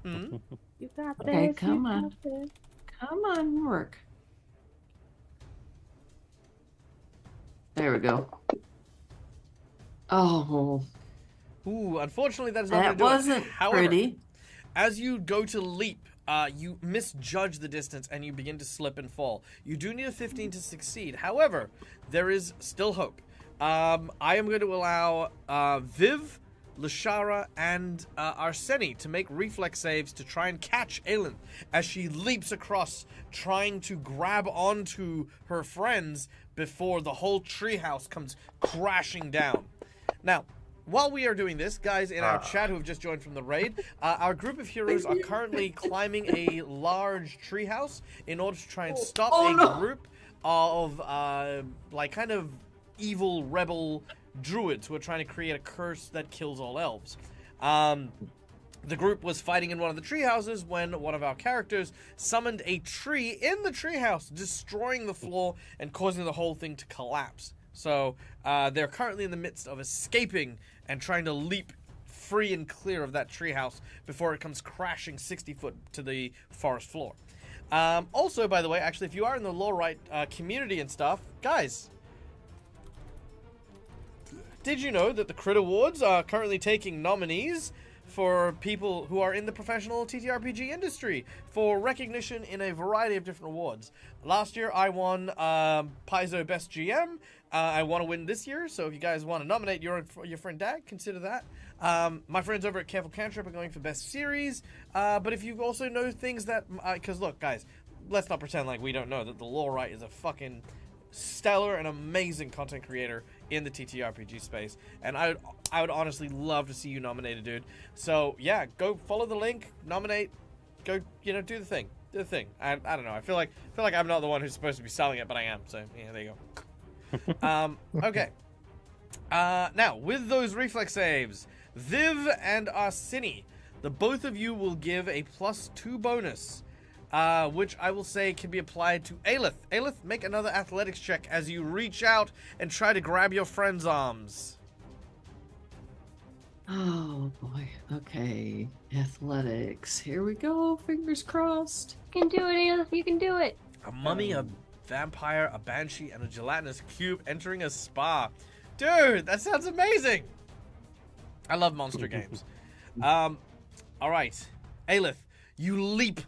Hmm? You got this. Okay, come you on. got this. Come on, work. There we go. Oh, Ooh, unfortunately, that is not that going to do wasn't it. However, pretty. as you go to leap, you misjudge the distance and you begin to slip and fall. You do need a 15 to succeed. However, there is still hope. I am going to allow Viv, Lashara, and Arseni to make reflex saves to try and catch Aelin as she leaps across, trying to grab onto her friends before the whole treehouse comes crashing down. Now, while we are doing this, guys in our chat who have just joined from the raid, our group of heroes are currently climbing a large treehouse in order to try and stop a group of like kind of evil rebel druids who are trying to create a curse that kills all elves. The group was fighting in one of the tree houses when one of our characters summoned a tree in the treehouse, destroying the floor and causing the whole thing to collapse. So they're currently in the midst of escaping and trying to leap free and clear of that treehouse before it comes crashing 60 foot to the forest floor. Also, by the way, actually, if you are in the Lore Right community and stuff, guys, did you know that the Crit Awards are currently taking nominees for people who are in the professional TTRPG industry for recognition in a variety of different awards? Last year, I won Paizo Best GM. I want to win this year, so if you guys want to nominate your friend Dag, consider that. My friends over at Careful Cantrip are going for Best Series, but if you also know things that... Because look, guys, let's not pretend like we don't know that the Lore Right is a fucking stellar and amazing content creator in the TTRPG space, and I would honestly love to see you nominated, dude. So yeah, go follow the link, nominate, go, do the thing, I don't know, I feel like I'm not the one who's supposed to be selling it, but I am. So yeah, there you go. Okay. Now with those reflex saves, Viv and Arsini, the both of you will give a +2 bonus, which I will say can be applied to Aelith. Aelith, make another athletics check as you reach out and try to grab your friend's arms. Oh boy. Okay. Athletics. Here we go. Fingers crossed. You can do it, Edith. You can do it. A mummy, a vampire, a banshee, and a gelatinous cube entering a spa. Dude, that sounds amazing. I love monster games. All right. Aelith, you leap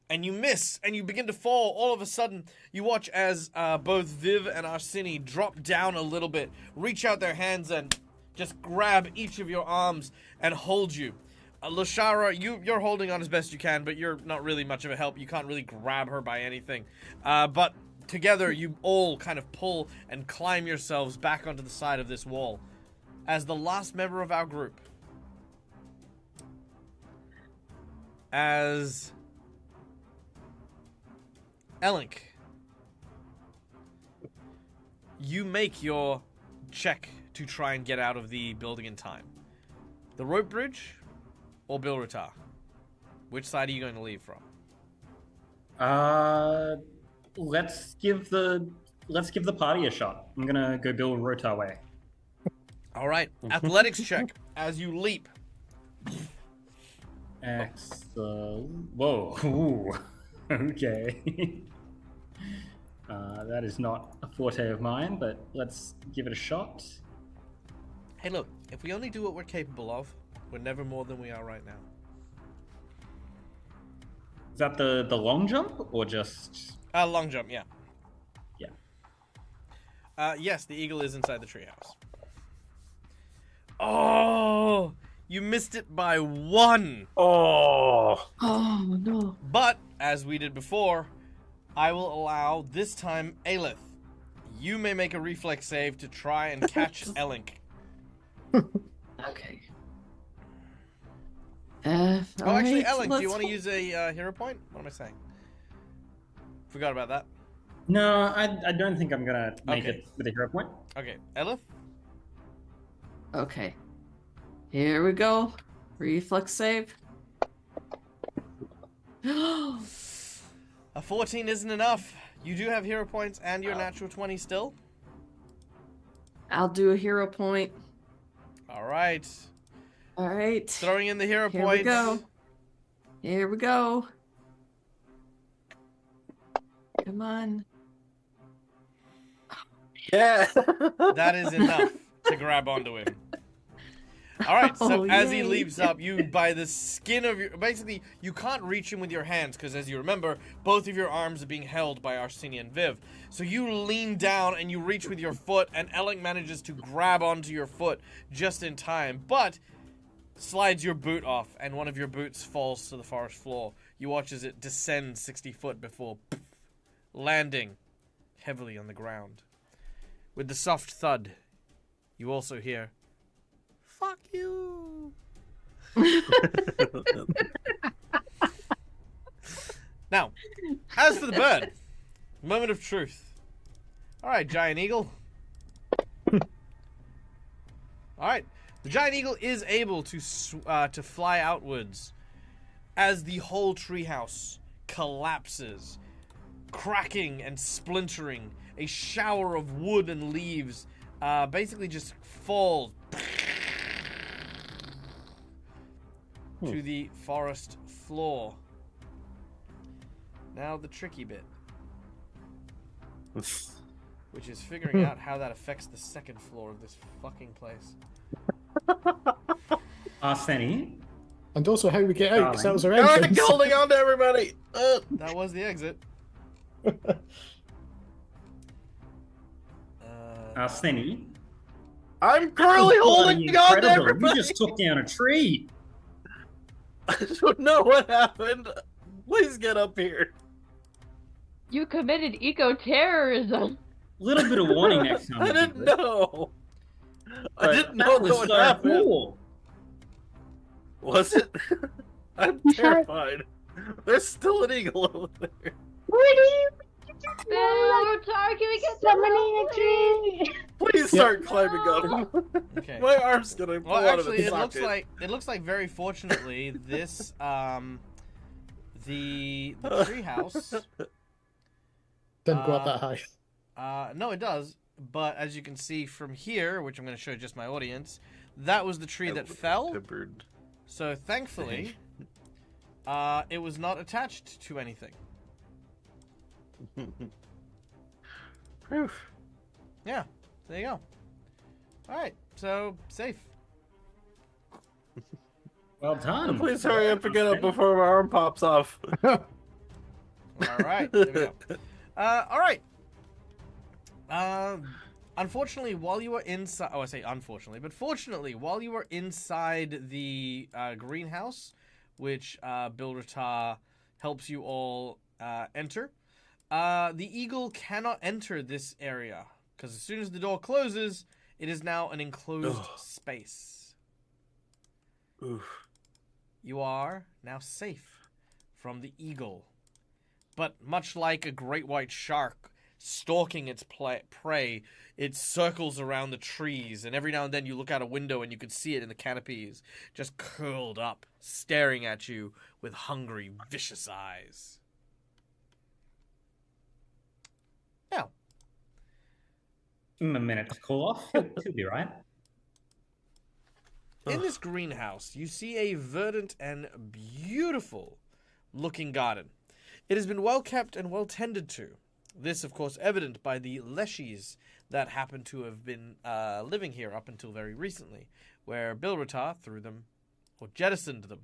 and you miss and you begin to fall. All of a sudden, you watch as both Viv and Arsini drop down a little bit, reach out their hands and just grab each of your arms and hold you. Lashara, you're holding on as best you can, but you're not really much of a help. You can't really grab her by anything. But together, you all kind of pull and climb yourselves back onto the side of this wall. As the last member of our group, as Elink, you make your check to try and get out of the building in time. The rope bridge or Bilratar? Which side are you going to leave from? Let's give the party a shot. I'm gonna go Bill Rota way. All right, athletics check as you leap. Excellent. Whoa. Ooh. Okay. That is not a forte of mine, but let's give it a shot. Hey, look, if we only do what we're capable of, we're never more than we are right now. Is that the long jump or just? Long jump, yeah. Yeah. Yes, the eagle is inside the treehouse. Oh, you missed it by 1. Oh, Oh no. But, as we did before, I will allow, this time, Aelith. You may make a reflex save to try and catch Elink. Okay. Oh, actually, Elink, do you want to use a hero point? What am I saying? Forgot about that. No, I don't think I'm gonna make Okay. it with a hero point. Okay, Aelith? Okay. Here we go. Reflex save. A 14 isn't enough. You do have hero points and your natural 20 still. I'll do a hero point. All right. All right. Throwing in the hero Here points. we go. Here we go. Come on. yeah. That is enough to grab onto him. All right, so Oh, as he yay. leaps up, you, by the skin of your... Basically, you can't reach him with your hands, because as you remember, both of your arms are being held by Arsenia and Viv. So you lean down and you reach with your foot, and Elink manages to grab onto your foot just in time, but slides your boot off, and one of your boots falls to the forest floor. You watch as it descends 60 foot before landing heavily on the ground. With the soft thud, you also hear, "Fuck you." Now, as for the bird, moment of truth. All right, giant eagle. All right, the giant eagle is able to fly outwards as the whole treehouse collapses, cracking and splintering. A shower of wood and leaves basically just falls to the forest floor. Now the tricky bit, which is figuring out how that affects the second floor of this fucking place. Arseni, And also how we get out, because that was our I'm entrance. holding on to everybody. That was the exit. Arseni. I'm currently holding Bloody on to incredible. everybody. You just took down a tree. I don't know what happened. Please get up here. You committed eco-terrorism. Little bit of warning next time. I you do didn't it. know. I But didn't that know was that would so happen. cool. Was it? I'm terrified. There's still an eagle over there. What are you Bellatar, can we get summoning a tree? Please start climbing up. Okay. My arm's gonna pull Well, out of actually, its it looks socket. like very fortunately this the treehouse. Didn't go up that high. No, it does. But as you can see from here, which I'm going to show just my audience, that was the tree that fell. Tempered. So thankfully, it was not attached to anything. Whew. Yeah, there you go. All right, so safe. Well done. Please hurry up and get up before my arm pops off. All right, there we go. All right. Unfortunately, while you were inside, I say unfortunately, but fortunately, while you were inside the greenhouse, which Bilratar helps you all enter, the eagle cannot enter this area because as soon as the door closes, it is now an enclosed space. Oof. You are now safe from the eagle. But much like a great white shark stalking its prey, it circles around the trees, and every now and then you look out a window and you can see it in the canopies, just curled up, staring at you with hungry, vicious eyes. Now, Give him a minute to cool off. He'll be right. in this greenhouse, you see a verdant and beautiful looking garden. It has been well kept and well tended to. This, of course, evident by the leshies that happen to have been living here up until very recently, where Bilratar threw them, or jettisoned them,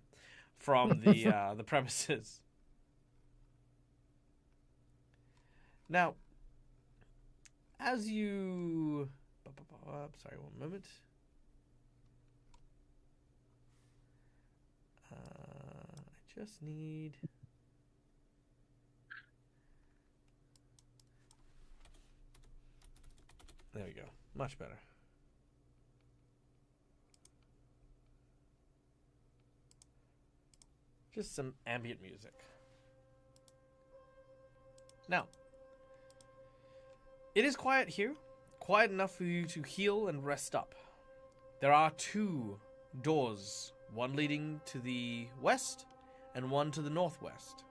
from the premises. Now, as you... Sorry, one moment. I just need... There we go. Much better. Just some ambient music. Now, it is quiet here. Quiet enough for you to heal and rest up. There are 2 doors, one leading to the west and one to the northwest.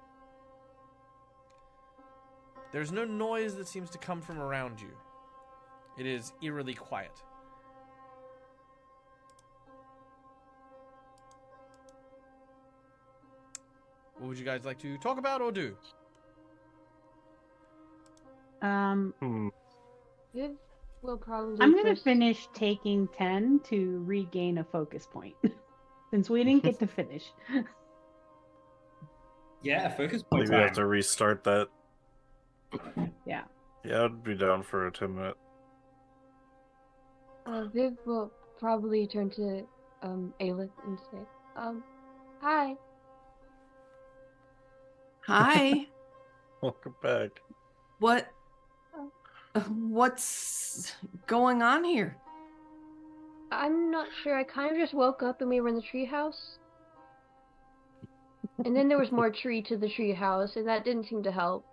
There's no noise that seems to come from around you. It is eerily quiet. What would you guys like to talk about or do? Viv will probably. I'm gonna first- finish taking 10 to regain a focus point, since we didn't get to finish. Yeah, focus I point think we have time. to restart that. Yeah. Yeah, I'd be down for a 10-minute. Viv will probably turn to Aelith and say, hi. Hi. Welcome back. What's going on here? I'm not sure. I kind of just woke up and we were in the treehouse. And then there was more tree to the treehouse, and that didn't seem to help.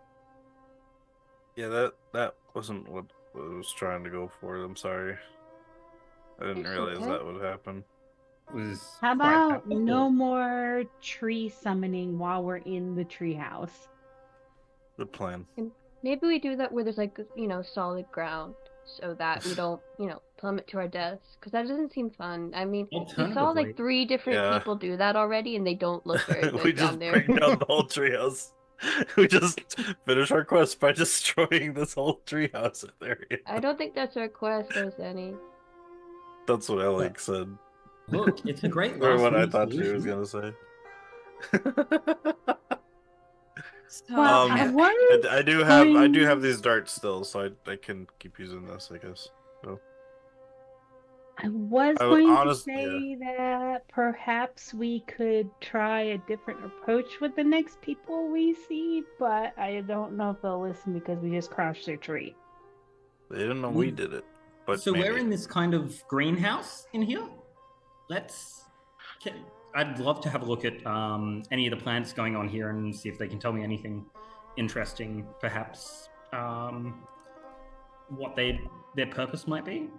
Yeah, that wasn't what I was trying to go for. I'm sorry. I didn't It's realize okay. that would happen. Was How quite about helpful. no more tree summoning while we're in the treehouse? Good plan. Maybe we do that where there's like, solid ground, so that we don't, plummet to our deaths. Because that doesn't seem fun. I mean, we saw Alternatively- like 3 different Yeah. people do that already, and they don't look very good we down just there. bring down the whole treehouse. We just finish our quest by destroying this whole treehouse area. I don't think that's our quest, Ozeni. That's what Alec said. Look, it's a great Or last what I minute thought she was solution. gonna say. So, Well, I was I do going- have these darts still, so I can keep using this, I guess. So I was I would going honest- to say that perhaps we could try a different approach with the next people we see, but I don't know if they'll listen because we just crashed their tree. they didn't know we did it, but So maybe. we're in this kind of greenhouse in here. I'd love to have a look at any of the plants going on here and see if they can tell me anything interesting. Perhaps what their purpose might be.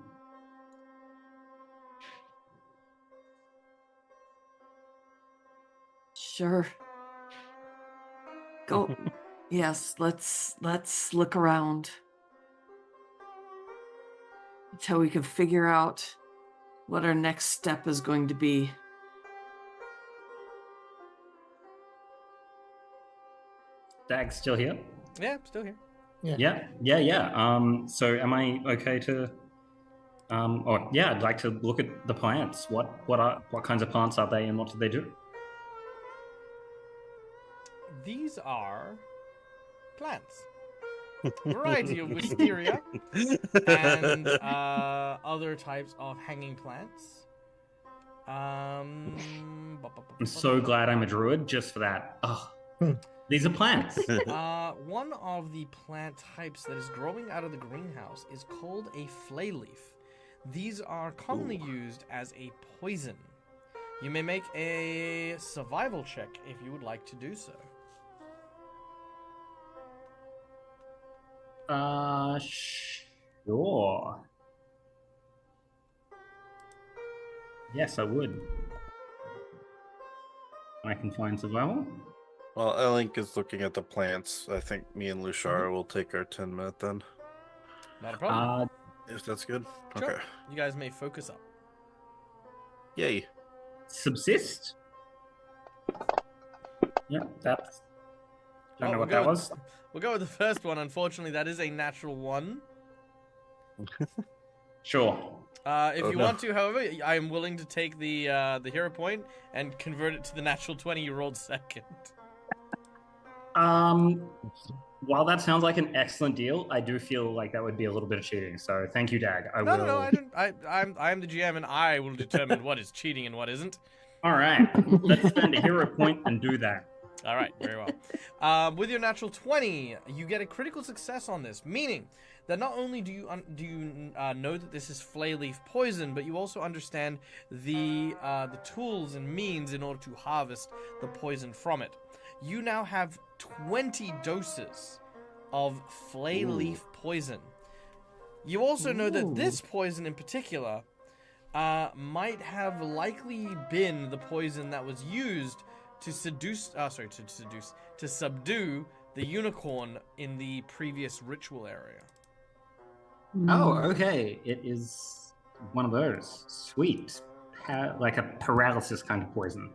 sure. Go. Yes, let's look around until we can figure out what our next step is going to be. Dag's still here. Yeah, I'm still here. Yeah. So am I okay to? I'd like to look at the plants. What kinds of plants are they, and what do they do? These are plants. Variety of wisteria and other types of hanging plants. I'm so glad I'm a druid just for that. Oh, these are plants. One of the plant types that is growing out of the greenhouse is called a flayleaf. These are commonly used as a poison. You may make a survival check if you would like to do so. Sure. Yes, I would. I can find survival. Well, Elink is looking at the plants. I think me and Lushara will take our 10-minute then. Not a problem. If that's good. Sure. Okay. You guys may focus up. Yay. Subsist. Yeah, that's Don't know we'll what go that with- was. We'll go with the first one. Unfortunately, that is a natural 1. Sure. If Oh, you no. want to, however, I am willing to take the hero point and convert it to the natural 20 you rolled second. While that sounds like an excellent deal, I do feel like that would be a little bit of cheating. So thank you, Dag. I will. No, I didn't. I'm the GM, and I will determine what is cheating and what isn't. All right. Let's spend a hero point and do that. All right, very well. With your natural 20, you get a critical success on this, meaning that not only do you know that this is flay leaf poison, but you also understand the tools and means in order to harvest the poison from it. You now have 20 doses of flay leaf poison. You also know that this poison in particular might have likely been the poison that was used to subdue the unicorn in the previous ritual area. Oh, okay. It is one of those. Sweet. Like a paralysis kind of poison.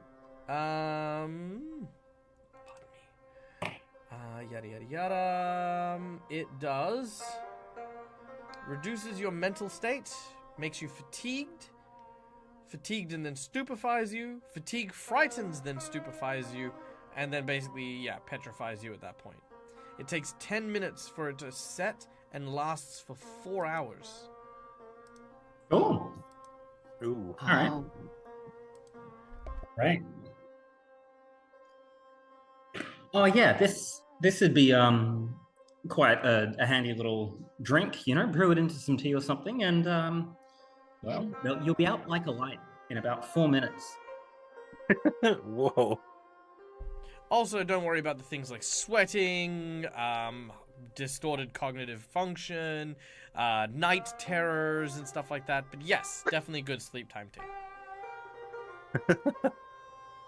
Pardon me. Yada yada yada. It does. Reduces your mental state. Makes you fatigued. Fatigued and then stupefies you. Fatigue frightens, then stupefies you. And then basically, petrifies you at that point. It takes 10 minutes for it to set and lasts for 4 hours. Oh. Ooh. All right. Right. Oh yeah, this would be quite a handy little drink, you know, brew it into some tea or something, and well, you'll be out like a light in about 4 minutes. Whoa. Also, don't worry about the things like sweating, distorted cognitive function, night terrors, and stuff like that. But yes, definitely good sleep time tea.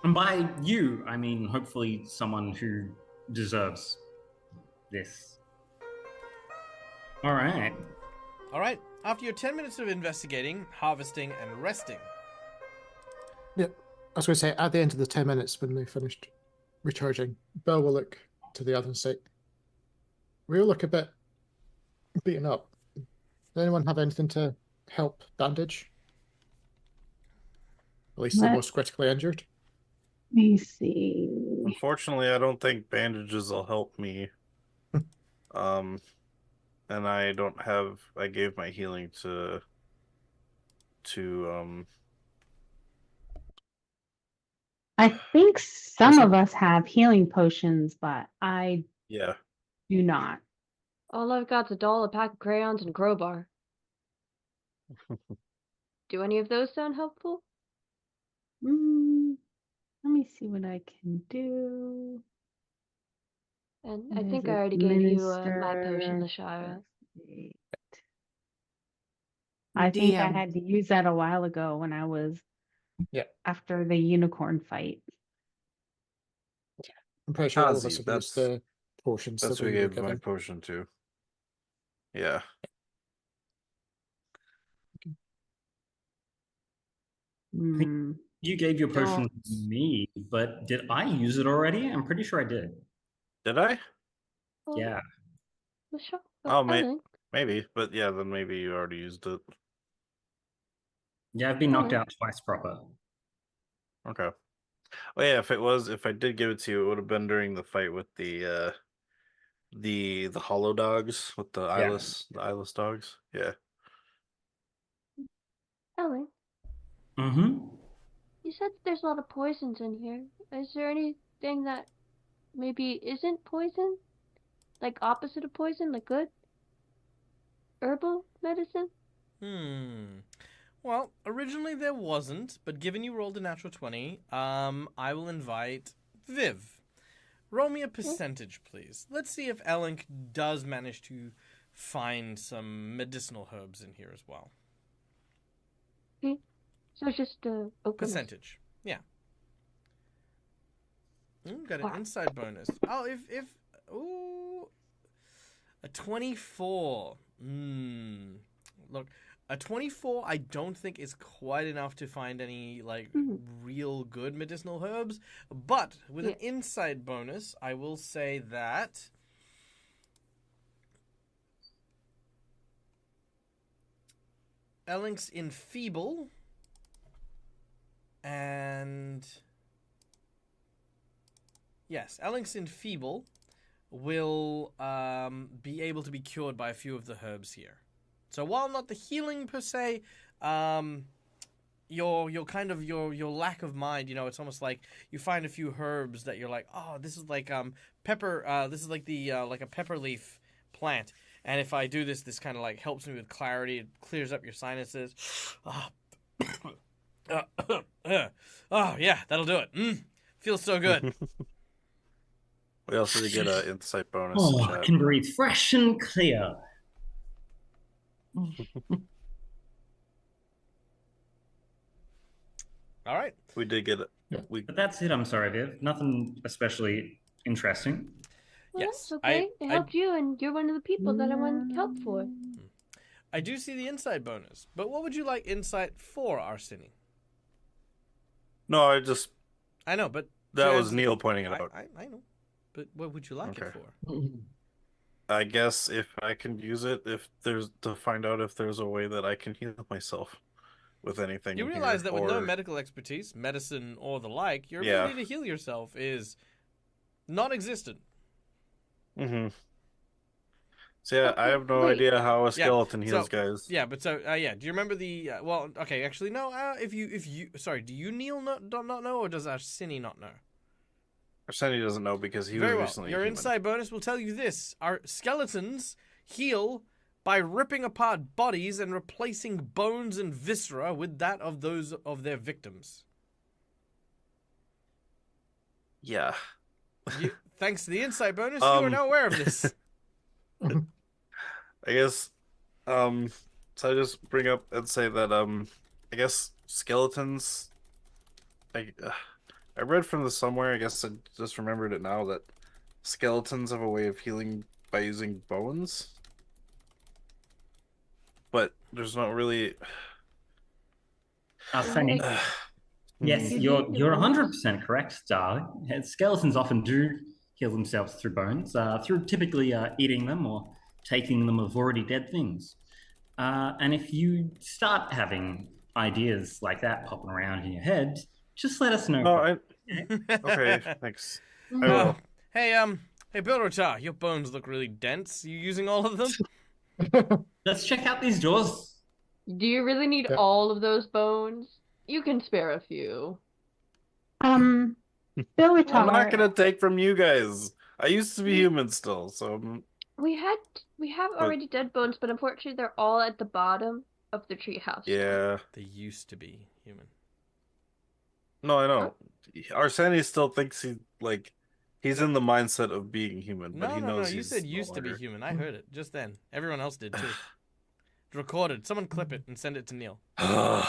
And by you, I mean hopefully someone who deserves this. All right. All right. After your 10 minutes of investigating, harvesting, and resting. Yeah, I was going to say, at the end of the 10 minutes when they finished recharging, Belle will look to the other and say, we all look a bit beaten up. Does anyone have anything to help bandage? At least the What? most critically injured? Let me see. Unfortunately, I don't think bandages will help me. And I don't have. I gave my healing to. I think some Does it- of us have healing potions, but I Yeah. do not. All I've got's a doll, a pack of crayons, and a crowbar. Do any of those sound helpful? Let me see what I can do. And I There's think I already gave you my potion, administer, Lashara. investigate. I think I DM. had to use that a while ago when I was after the unicorn fight. I'm pretty sure all of Ozzy, us have used the potions That's that what we I were gave my given. potion to. Yeah. Hmm. You gave your potion Don't. to me, but did I use it already? I'm pretty sure I did. Did I? Well, Yeah. Lashara, Oh, Ellen, maybe. But yeah, then maybe you already used it. Yeah, I've been knocked Alright. out twice proper. Okay. Oh yeah, if I did give it to you, it would have been during the fight with the hollow dogs with the eyeless dogs. Yeah. Ellen, Mm-hmm. you said there's a lot of poisons in here. Is there anything that maybe isn't poison? Like opposite of poison, like good? Herbal medicine? Well, originally there wasn't, but given you rolled a natural 20, I will invite Viv. Roll me a percentage, please. Let's see if Elink does manage to find some medicinal herbs in here as well. Okay. So it's just Percentage. Yeah. Got an Wow. inside bonus. Oh, ooh, a 24. Look, A 24, I don't think is quite enough to find any like real good medicinal herbs. But with an insight bonus, I will say that Elink's enfeeble and yes, Elink's enfeeble will be able to be cured by a few of the herbs here. So while not the healing per se, your kind of your lack of mind, you know, it's almost like you find a few herbs that you're like, oh, this is like pepper. This is like the like a pepper leaf plant, and if I do this, this kind of like helps me with clarity. It clears up your sinuses. Oh, yeah, that'll do it. Feels so good. We also did get an insight bonus. Oh, I can breathe fresh and clear. All right. We did get it. But that's it. I'm sorry, Viv. Nothing especially interesting. Well, Yes, that's okay. It helped you, and you're one of the people that I want help for. I do see the insight bonus, but what would you like insight for, Arsini? No, I know, but that to was answer- Neil pointing it out. I know, but what would you like it Okay. for? I guess if I can use it, if there's to find out if there's a way that I can heal myself with anything. You in realize here, that with no or- medical expertise, medicine or the like, your Yeah. ability to heal yourself is non-existent. Mm-hmm. So yeah, I have no Wait. idea how a skeleton heals, so- guys. Yeah, but so yeah, do you remember the? Well, okay, actually no. If you sorry, do you Neil not know, or does Arsini not know? Arseni doesn't know because he Very was well. recently Your human. insight bonus will tell you this: our skeletons heal by ripping apart bodies and replacing bones and viscera with that of those of their victims. Yeah. Thanks to the insight bonus, you are now aware of this. I guess so I just bring up and say that I guess skeletons I read from this somewhere, I guess I just remembered it now, that skeletons have a way of healing by using bones. But there's not really Fanny. Yes, you're 100% correct, darling. Skeletons often do heal themselves through bones, through typically eating them or taking them of already dead things. And if you start having ideas like that popping around in your head, just let us know. Oh, okay, thanks. I will. Hey, Bilrotar, your bones look really dense. You using all of them? Let's check out these doors. Do you really need all of those bones? You can spare a few. Bilrotar. I'm not gonna take from you guys. I used to be human still, so We have already dead bones, but unfortunately they're all at the bottom of the treehouse. yeah. They used to be human. No, I know. Arseni still thinks he's in the mindset of being human, but No, he no, knows you he's said no used to be longer. human. I heard it just then. Everyone else did too. It's recorded. Someone clip it and send it to Neil. Fuck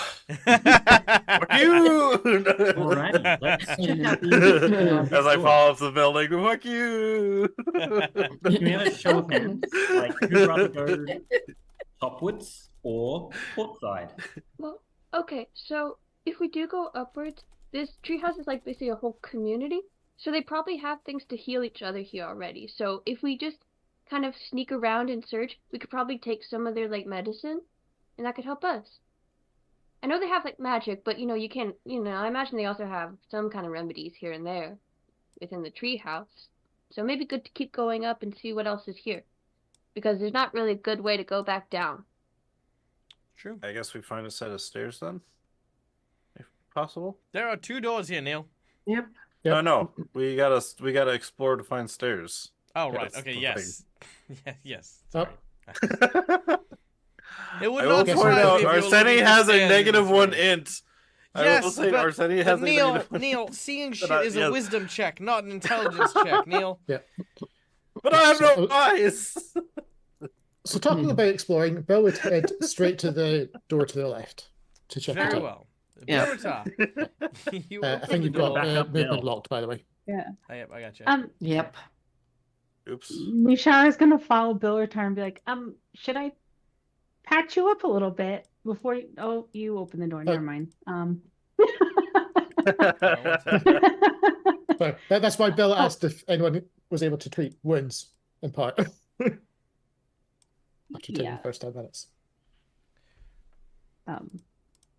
you! Alrighty, let's check out these. As I fall off the building, fuck you! Can we have a show of hands? Like, who'd rather go upwards or portside? Well, okay, so if we do go upwards, this treehouse is like basically a whole community, so they probably have things to heal each other here already. So if we just kind of sneak around and search, we could probably take some of their like medicine, and that could help us. I know they have like magic, but you can't, I imagine they also have some kind of remedies here and there within the treehouse. So maybe good to keep going up and see what else is here, because there's not really a good way to go back down. True. I guess we find a set of stairs then, if possible. There are 2 doors here, Neil. Yep. No, we gotta explore to find stairs. Oh, right. That's Okay, the yes. Yes. Oh. Sorry. It would I will not point point surprise out me if you were Arseni looking for has a stairs in negative this 1 room. int. I will Yes, say but, Arseni but has a Neil, negative. Neil, seeing shit I- is a yes. wisdom check, not an intelligence check, Neil. Yeah. But I have no So- eyes. So talking about exploring, Bill would head straight to the door to the left to check it Very out. well. Yeah. Bilrotar, you I open think the you've door. got Back up, movement Bill. locked, by the way. Yeah. Oh, yep, I got you. Yep. Oops. Lushar is gonna follow Bilrotar and be like, should I patch you up a little bit before you. Oh, you open the door. Never mind. So that's why Bill asked if anyone was able to treat wounds in part. After taking Yeah. the first 10 minutes.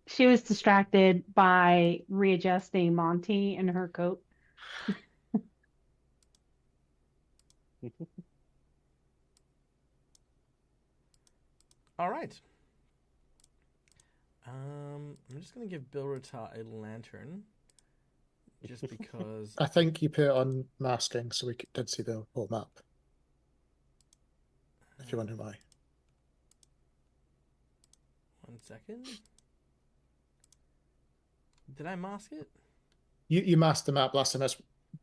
She was distracted by readjusting Monty in her coat. All right. I'm just gonna give Bilrata a lantern, just because. I think you put it on masking so we did see the whole map. If you wonder why. 1 second. Did I mask it? You masked the map last time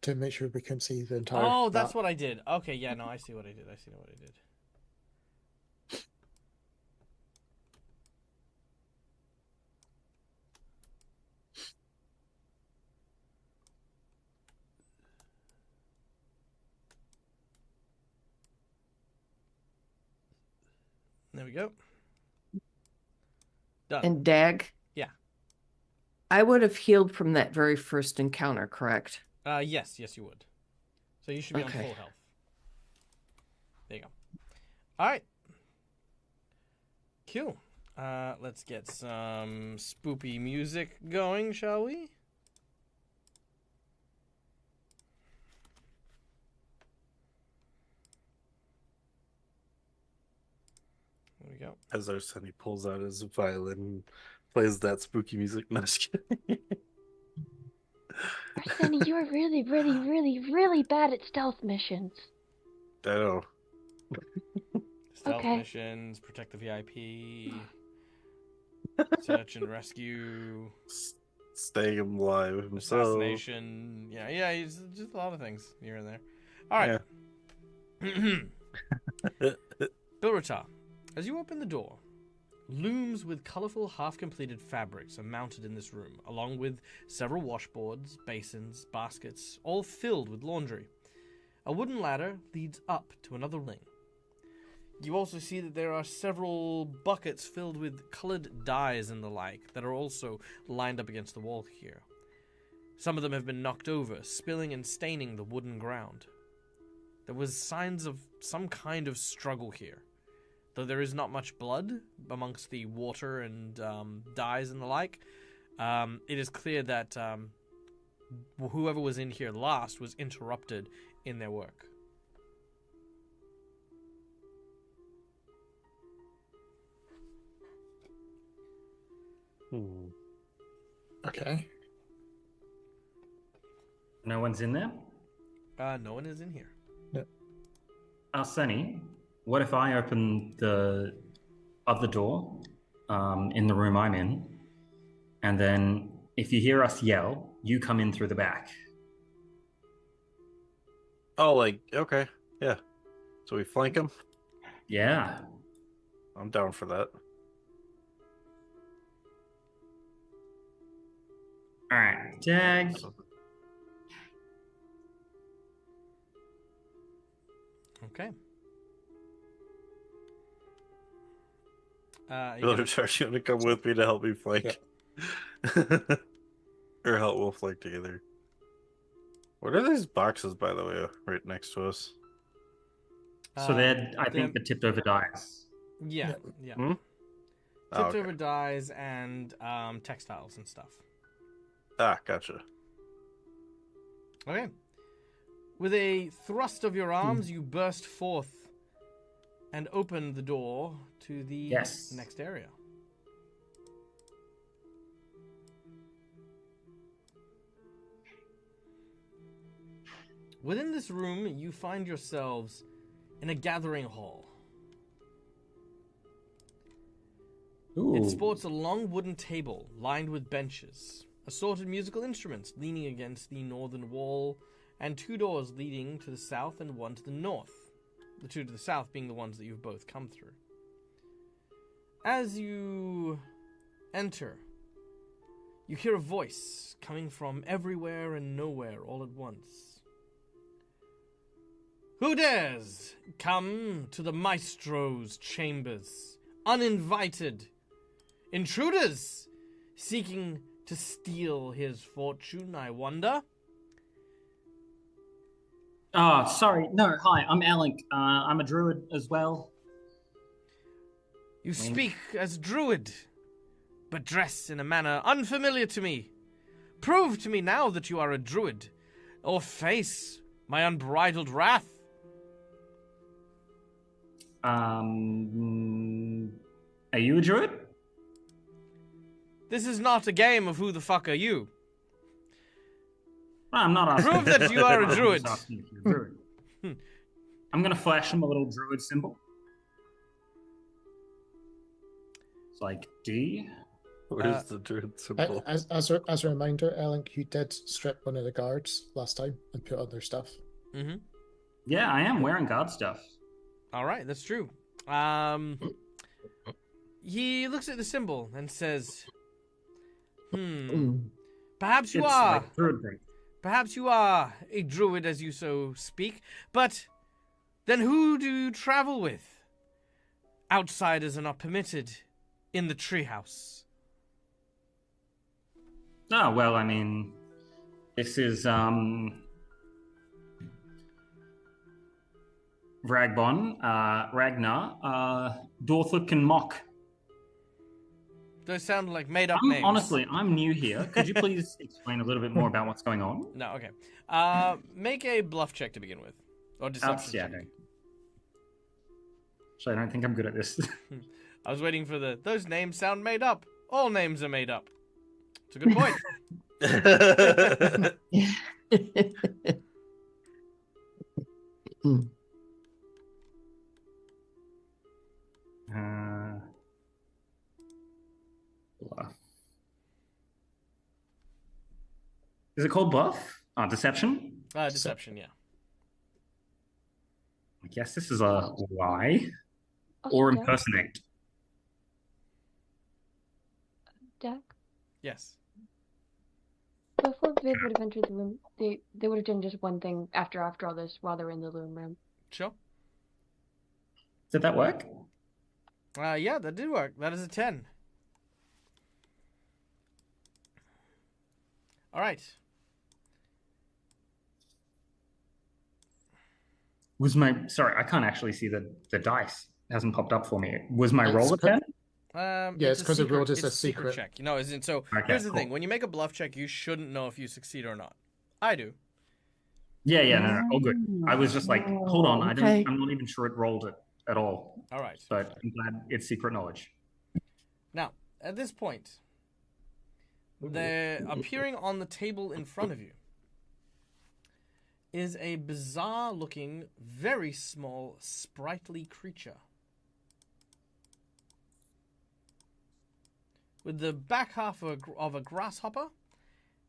to make sure we couldn't see the entire Oh, that's map. what I did. Okay, yeah, no, I see what I did. I see what I did. There we go. Done. And Dag? Yeah. I would have healed from that very first encounter, correct? Yes, you would. So you should be Okay. on full health. There you go. All right. Cool. Let's get some spoopy music going, shall we? There we go. As our Sonny pulls out his violin and plays that spooky music. No, just kidding. Arsene, you're really, really, really, really bad at stealth missions. I know. Stealth Okay. missions, protect the VIP, search and rescue, Staying alive himself. assassination. Yeah, it's just a lot of things here and there. All right. Bilrata, as you open the door, looms with colorful half-completed fabrics are mounted in this room, along with several washboards, basins, baskets, all filled with laundry. A wooden ladder leads up to another wing. You also see that there are several buckets filled with colored dyes and the like that are also lined up against the wall here. Some of them have been knocked over, spilling and staining the wooden ground. There was signs of some kind of struggle here. Though there is not much blood amongst the water and dyes and the like, it is clear that whoever was in here last was interrupted in their work. Okay. No one's in there? No one is in here. Arsene, what if I open the other door in the room I'm in, and then if you hear us yell, you come in through the back? Oh, okay. Yeah. So we flank him? Yeah. I'm down for that. All right, Dag. Okay. Charge, you want to come with me to help me flank? Or help we'll flank together. What are these boxes, by the way, right next to us? So I think the tipped over dice. Yeah. Hmm? Tipped over dyes and textiles and stuff. Ah, gotcha. Okay. With a thrust of your arms, you burst forth and open the door to the next area. Within this room, you find yourselves in a gathering hall. Ooh. It sports a long wooden table lined with benches, assorted musical instruments leaning against the northern wall, and two doors leading to the south and one to the north. The two to the south being the ones that you've both come through. As you enter, you hear a voice coming from everywhere and nowhere all at once. Who dares come to the maestro's chambers uninvited intruders seeking to steal his fortune, I wonder? Oh, sorry. No, hi, I'm Alec. I'm a druid as well. You speak as a druid, but dress in a manner unfamiliar to me. Prove to me now that you are a druid, or face my unbridled wrath. Are you a druid? This is not a game of who the fuck are you. I'm not asking. Prove that you are a I'm druid. just asking if you're a druid. I'm gonna flash him a little druid symbol. It's like D. Where's the druid symbol? As a reminder, Ellen, you did strip one of the guards last time and put on their stuff. Mm-hmm. Yeah, I am wearing guard stuff. All right, that's true. He looks at the symbol and says, perhaps you It's are. like druid drink. Perhaps you are a druid as you so speak, but then who do you travel with? Outsiders are not permitted in the treehouse. Oh, well, I mean, this is, Ragbon, Ragnar, Dorthuk, and Mock. Those sound like made-up names. Honestly, I'm new here. Could you please explain a little bit more about what's going on? No, okay. Make a bluff check to begin with. Or deception check. Outstanding. So I don't think I'm good at this. I was waiting for those names sound made up. All names are made up. It's a good point. Bluff. Is it called bluff? Deception? Deception, yeah. I guess this is a lie. Or Jack? impersonate. Jack? Yes. Before Viv would have entered the room, they would have done just one thing after all this while they were in the loom room. Sure. Did that work? Yeah, that did work. That is a 10. All right. Sorry, I can't actually see the dice. It hasn't popped up for me. Was my roll a It's 10? Yeah, it's because it rolled as a it's secret. check. You know, isn't so? Okay, here's the cool. thing: when you make a bluff check, you shouldn't know if you succeed or not. I do. Yeah, no, all good. I was just like, hold on, Okay. I'm not even sure it rolled it at all. All right. But I'm glad it's secret knowledge. Now, at this point, they're appearing on the table in front of you is a bizarre-looking, very small, sprightly creature. With the back half of a grasshopper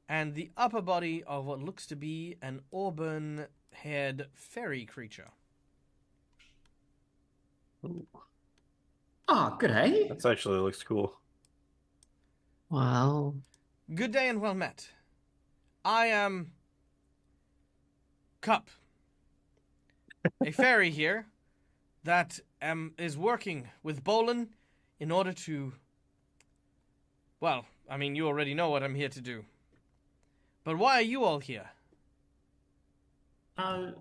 and the upper body of what looks to be an auburn-haired fairy creature. Oh, good, hey? That's actually looks cool. Wow. Good day and well met. I am Cup, a fairy here that is working with Bolin in order to... Well, I mean, you already know what I'm here to do. But why are you all here?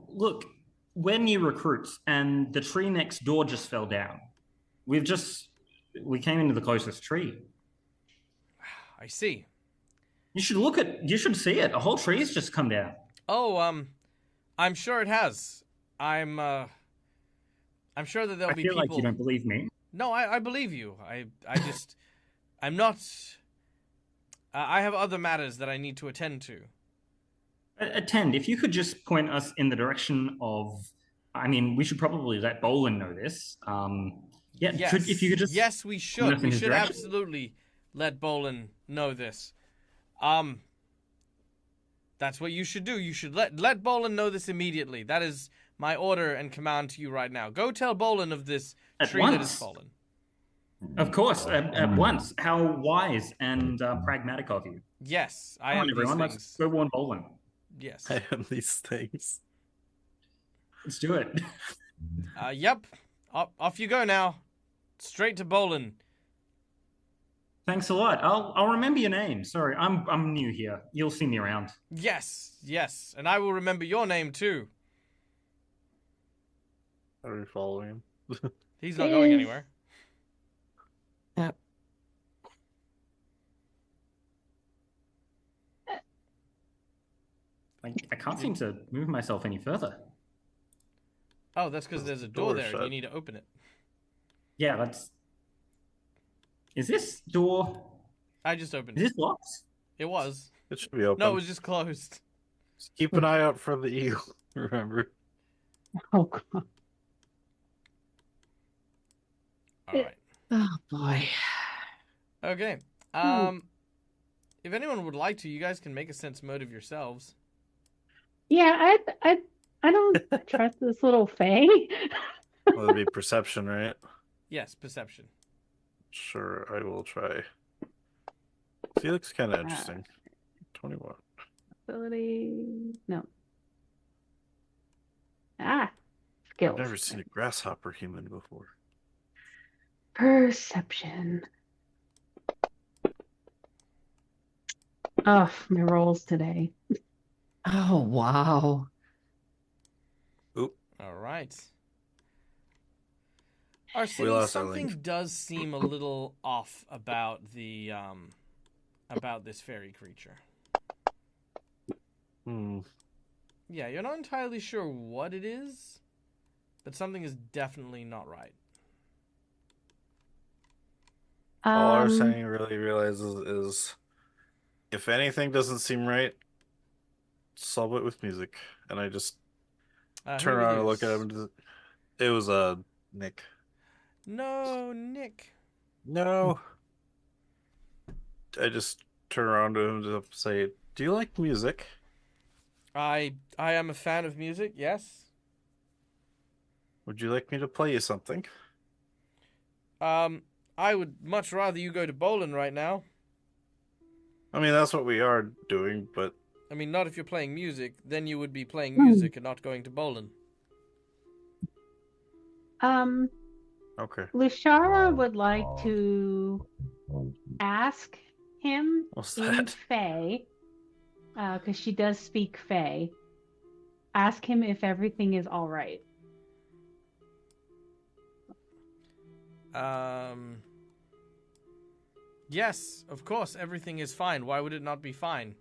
Look, we're new recruits, and the tree next door just fell down. We came into the closest tree. I see. You should see it. A whole tree's just come down. Oh, I'm sure it has. I'm sure that there'll be I feel people... like you don't believe me. No, I believe you. I'm not... I have other matters that I need to attend to. Attend. If you could just point us in the direction of... I mean, we should probably let Bolin know this. Yeah, Yes. if you could just... Yes, we point should. us in We his should direction. absolutely let Bolin know this. That's what you should do. You should let Bolin know this immediately. That is my order and command to you right now. Go tell Bolin of this At tree that once. has fallen. Of course, at once. How wise and pragmatic of you. Yes, I Come am on, these everyone. things. Let's go warn Bolin. Yes. I am these things. Let's do it. Yep. Off you go now. straight to Bolin. Thanks a lot. I'll remember your name. Sorry, I'm new here. You'll see me around. Yes, and I will remember your name too. Are we following him? He's not going anywhere. I can't seem to move myself any further. Oh, that's because there's a door there and you need to open it. Yeah, that's... Is this door... I just opened Is it. this locked? It was. It should be open. No, it was just closed. Just keep an eye out for the eagle, remember? Oh, God. All right. Oh boy. Okay. If anyone would like to, you guys can make a sense motive yourselves. Yeah, I don't trust this little Fae. Well, it'd be perception, right? Yes, perception. Sure, I will try. He looks kind of interesting. 21. Ability. No. Skills. I've never seen a grasshopper human before. Perception. Oh, my rolls today. Oh wow. All right. Arsene, lost our something link. does seem a little off about the about this fairy creature. Yeah, you're not entirely sure what it is, but something is definitely not right. All our saying really realizes is if anything doesn't seem right, solve it with music. And I just turn who around it and look at is? him. It was Nick. No, Nick. No. I just turn around to him to say, "Do you like music?" I am a fan of music, yes. Would you like me to play you something? I would much rather you go to Bolin right now. I mean, that's what we are doing, but I mean, not if you're playing music. Then you would be playing music and not going to Bolin. okay. Lushara would like to ask him What's in that? Fae, because she does speak Fae. Ask him if everything is all right. Yes, of course, everything is fine. Why would it not be fine?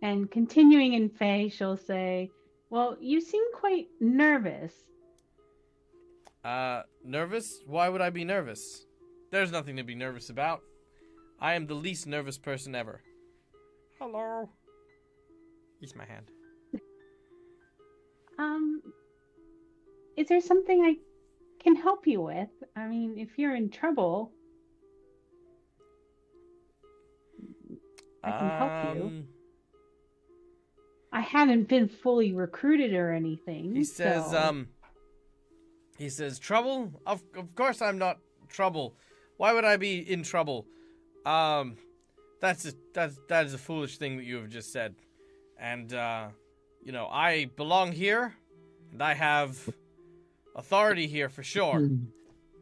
And continuing in Fae, she'll say, "Well, you seem quite nervous." Nervous? Why would I be nervous? There's nothing to be nervous about. I am the least nervous person ever. Hello. Eat my hand. Is there something I can help you with? I mean, if you're in trouble, I can help you. I haven't been fully recruited or anything. He says, so... he says, trouble? Of course I'm not trouble. Why would I be in trouble? That is a foolish thing that you have just said. And, you know, I belong here, and I have authority here for sure.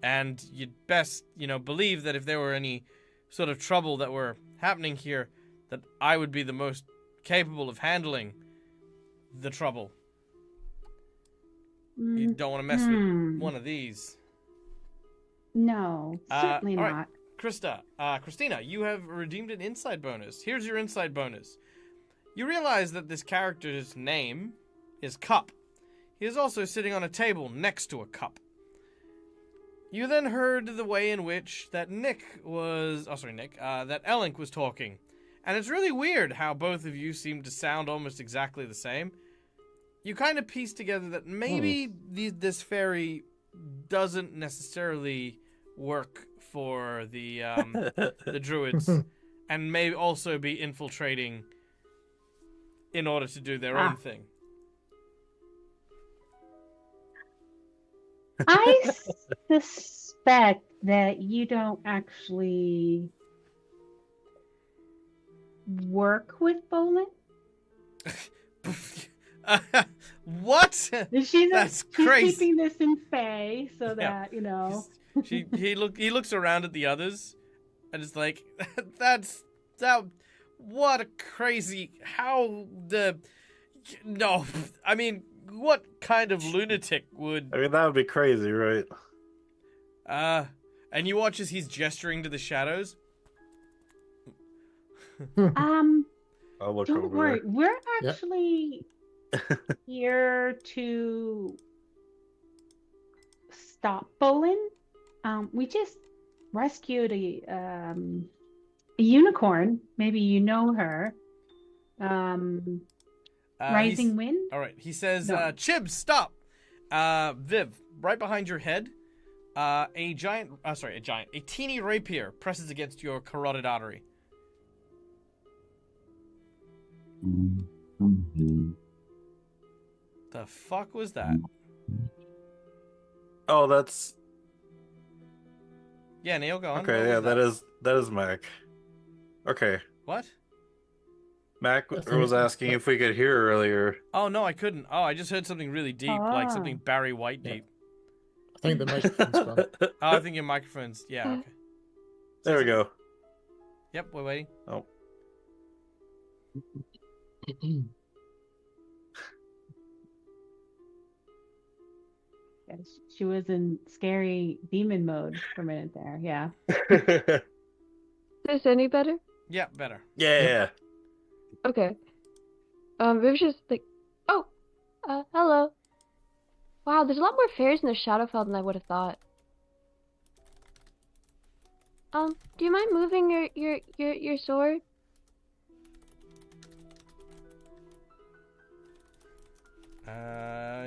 And you'd best, you know, believe that if there were any sort of trouble that were happening here, that I would be the most capable of handling the trouble. You don't want to mess with one of these. No, certainly all not. Right. Christina, you have redeemed an insight bonus. Here's your insight bonus. You realize that this character's name is Cup. He is also sitting on a table next to a cup. You then heard the way in which that that Elink was talking. And it's really weird how both of you seem to sound almost exactly the same. You kind of piece together that maybe this fairy doesn't necessarily work for the druids, and may also be infiltrating in order to do their own thing. I suspect that you don't actually work with Bolin. What? What? That's She's crazy. keeping this in Fae so Yeah. that, you know. He looks around at the others and is like, that what a crazy no, I mean, what kind of lunatic would I mean, that would be crazy, right? and you watch as he's gesturing to the shadows. I'll look Don't over worry. there. We're Yep. actually here to stop Bolin. We just rescued a unicorn. Maybe you know her. Rising Wind. All right, he says, No. Chib, stop. Viv, right behind your head, a teeny rapier presses against your carotid artery. The fuck was that? Oh, that's Yeah, Neil, go on. okay. What Yeah, was that is Mac. Okay, What? Mac I think was asking if we could hear her earlier. Oh, no, I couldn't. Oh, I just heard something really deep, like Ah. something Barry White Yeah. deep. I think the microphone's gone. Oh, I think your microphone's... Yeah, okay. There we go. Yep, we're waiting. Oh, Yeah, she was in scary demon mode for a minute there. Yeah. Is this any better? Yeah, better. yeah. Okay. It was just like, oh, hello. Wow, there's a lot more fairies in the Shadowfell than I would have thought. Do you mind moving your sword?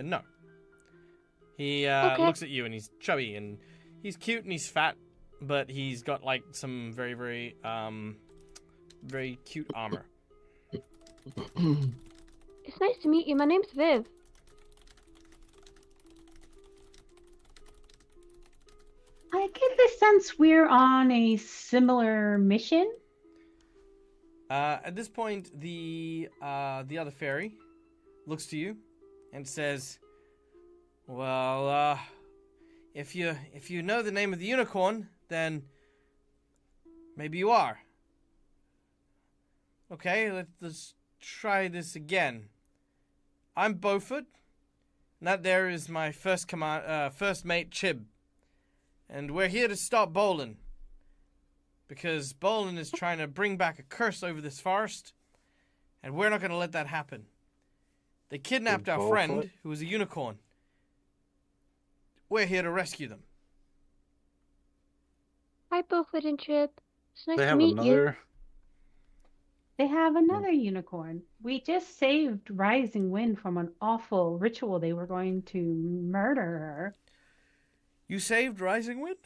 No. He Okay. looks at you and he's chubby and he's cute and he's fat, but he's got like some very, very, very cute armor. It's nice to meet you. My name's Viv. I get the sense we're on a similar mission. At this point, the other fairy looks to you and says, "Well, if you know the name of the unicorn, then maybe you are. Okay, let's try this again. I'm Beaufort, and that there is my first mate Chib, and we're here to stop Bolin. Because Bolin is trying to bring back a curse over this forest, and we're not going to let that happen. They kidnapped our friend, who was a unicorn. We're here to rescue them." Hi, Beaufort and Chip. It's nice They to have meet you. another. They have another unicorn. We just saved Rising Wind from an awful ritual. They were going to murder her. You saved Rising Wind?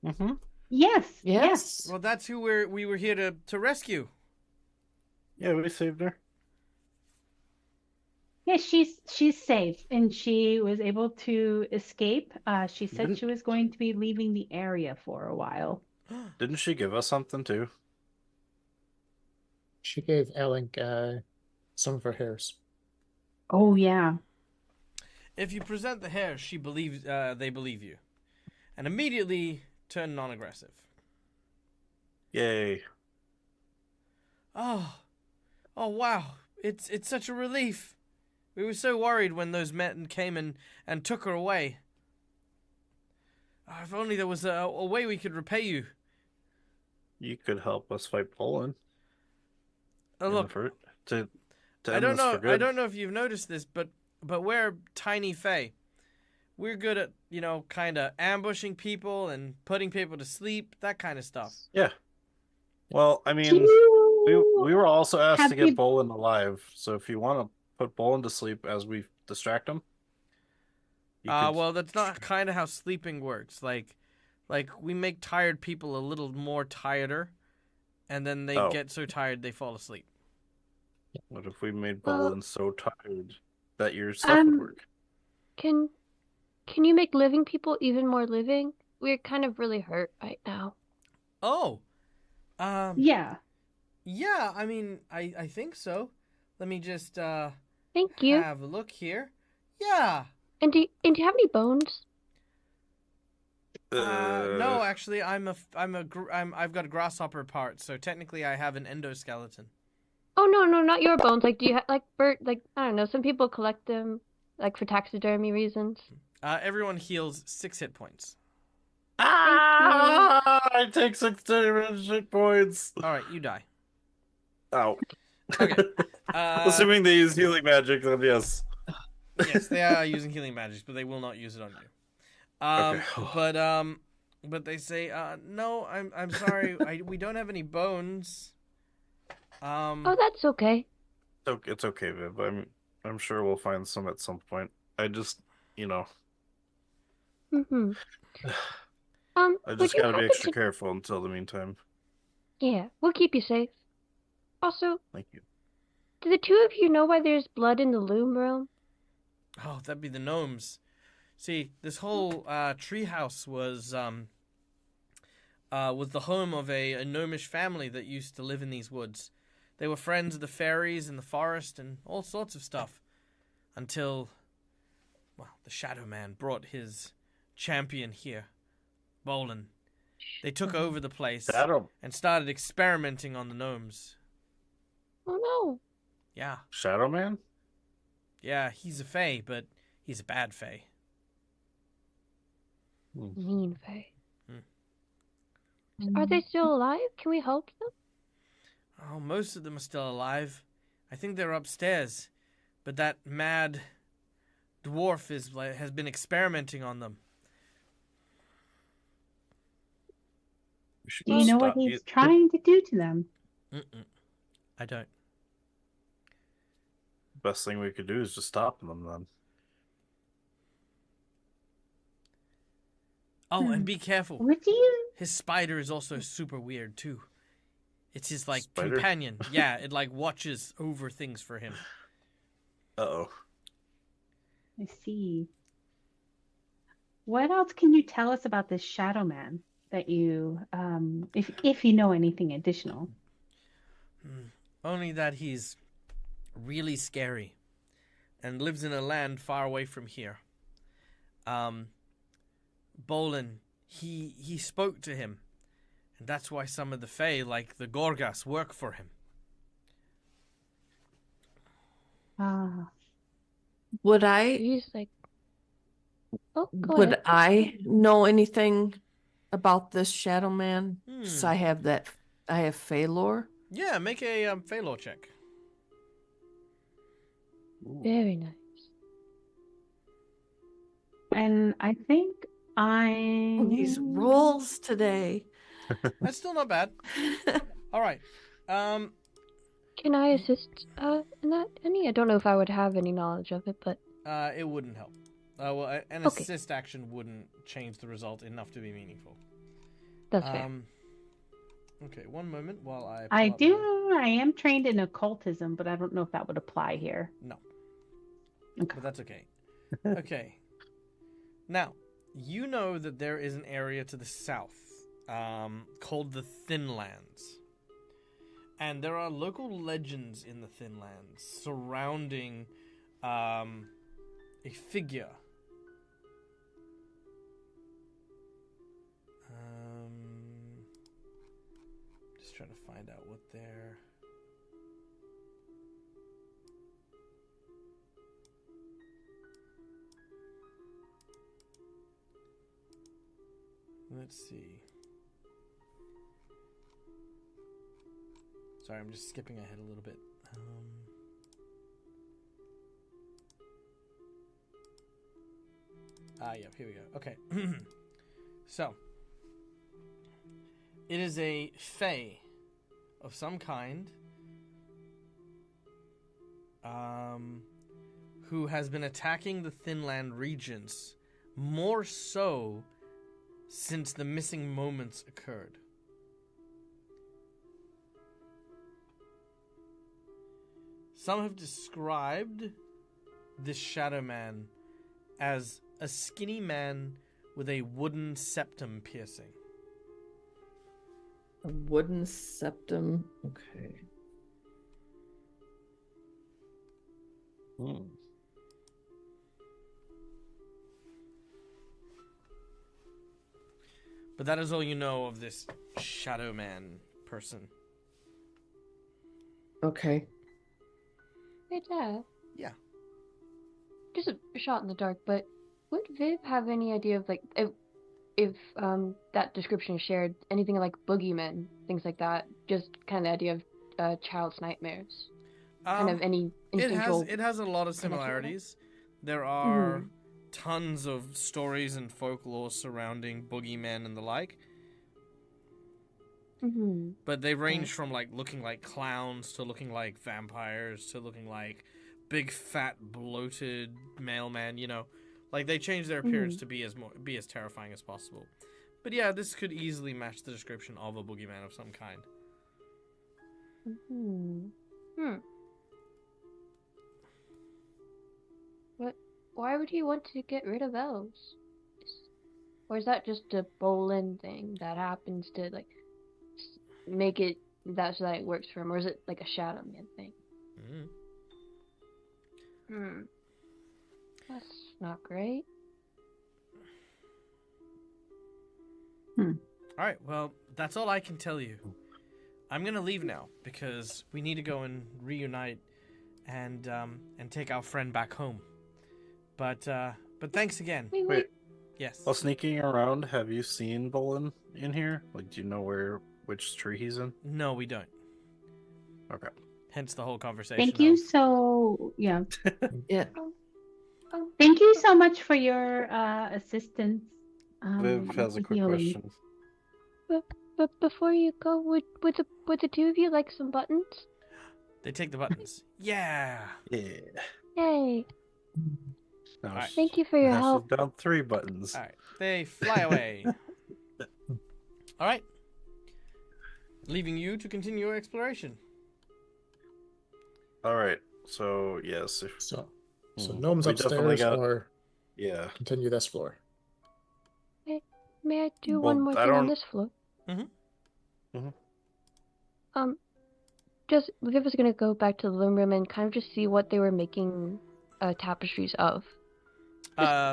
Mm-hmm. Yes. Yes. Well, that's who we were here to rescue. Yeah, we saved her. Yes, she's safe and she was able to escape. She said Didn't- she was going to be leaving the area for a while. Didn't she give us something too? She gave Elink some of her hairs. Oh yeah. If you present the hair, they believe you, and immediately turn non-aggressive. Yay! Oh wow! It's such a relief. We were so worried when those men came and took her away. If only there was a way we could repay you. You could help us fight Poland. Look, To I end don't this know. for good. I don't know if you've noticed this, but we're tiny fae. We're good at kind of ambushing people and putting people to sleep, that kind of stuff. Yeah. Well, I mean, we were also asked Have to get you- Bolin alive. So if you want to put Bolin to sleep as we distract him, you could- Well, that's not kind of how sleeping works. Like we make tired people a little more tireder, and then they Oh. get so tired they fall asleep. What if we made Well- Bolin so tired that your stuff would work? Can you make living people even more living? We're kind of really hurt right now. Oh, Yeah. yeah. I mean, I think so. Let me just Thank you. Have a look here. Yeah. And do you have any bones? No, actually, I've got a grasshopper part, so technically I have an endoskeleton. Oh no, not your bones. Like, do you have like like I don't know. Some people collect them like for taxidermy reasons. Everyone heals 6 hit points. I take 6 hit points. All right, you die. Ow. Okay. Assuming they use healing magic, then yes. Yes, they are using healing magic, but they will not use it on you. Okay. But they say, no, I'm sorry, we don't have any bones. Oh, that's okay. It's okay, Viv. I'm sure we'll find some at some point. I just, Mm-hmm. I would just you gotta be happen extra to... careful until the meantime. Yeah, we'll keep you safe. Also, Thank you. do the two of you know why there's blood in the loom realm? Oh, that'd be the gnomes. See, this whole treehouse was the home of a gnomish family that used to live in these woods. They were friends of the fairies in the forest and all sorts of stuff. Until, well, the Shadow Man brought his champion here, Bolin. They took over the place and started experimenting on the gnomes. Oh no. Yeah. Shadow Man? Yeah, he's a fae, but he's a bad fae. Mean fae. Are they still alive? Can we help them? Oh, most of them are still alive. I think they're upstairs. But that mad dwarf has been experimenting on them. Do you know what he's trying to do to them? I don't. Best thing we could do is just stop them then. Oh, and be careful. Would you? His spider is also super weird, too. It's his, Spider? companion. Yeah, it, watches over things for him. Uh-oh. I see. What else can you tell us about this Shadow Man that you, if you know anything additional? Only that he's really scary and lives in a land far away from here. Bolin, he spoke to him, and that's why some of the Fae, like the Gorgas, work for him. Would I He's like, oh, go would ahead. I know anything about this Shadow Man? Because I have Fae lore. Yeah, make a Fae lore check. Very nice. And I think These rolls today. That's still not bad. All right. Can I assist in that? I don't know if I would have any knowledge of it, but It wouldn't help. Well, an Okay. assist action wouldn't change the result enough to be meaningful. that's fair. Okay, one moment while I. I am trained in occultism, but I don't know if that would apply here. No. Okay. But that's okay. Okay. Now, you know that there is an area to the south called the Thin Lands. And there are local legends in the Thin Lands surrounding a figure. Just trying to find out what they're... Let's see. Sorry, I'm just skipping ahead a little bit. Yeah, here we go. Okay. So, it is a fae of some kind who has been attacking the Thinland regions, more so since the missing moments occurred. Some have described this Shadow Man as a skinny man with a wooden septum piercing. A wooden septum. Okay. Hmm. But that is all you know of this Shadow Man person. Okay. Hey, Dad. Yeah. Just a shot in the dark, but would Viv have any idea of like if that description shared anything like boogeymen, things like that? Just kind of the idea of child's nightmares. Kind of any instinctual. It has a lot of connection with it? similarities. There are tons of stories and folklore surrounding boogeymen and the like. Mm-hmm. But they range from like looking like clowns to looking like vampires to looking like big fat bloated mailman, you know. Like they change their appearance to be as terrifying as possible. But yeah, this could easily match the description of a boogeyman of some kind. But why would he want to get rid of elves? Or is that just a Bolin thing that happens to like make it that so that it works for him, or is it like a Shadow Man thing? That's not great. All right, well, that's all I can tell you. I'm gonna leave now because we need to go and reunite and take our friend back home. But thanks again. Wait. Yes. While sneaking around, have you seen Bolin in here? Like, do you know which tree he's in? No, we don't. Okay. Hence the whole conversation. Thank you so yeah. Yeah. Thank you so much for your assistance. Viv has a with quick healing. question. But before you go, would the two of you like some buttons? They take the buttons. Yeah. Yeah. Yay! Now Alright. Thank you for your now help. she's down 3 buttons. All right. They fly away. All right. Leaving you to continue your exploration. All right. So yes. So Mhm. gnomes We definitely upstairs got- or Yeah. continue this floor? May I do Well, one more I thing on don't- this floor? Mhm. Just Viv was gonna go back to the living room and kind of just see what they were making tapestries of.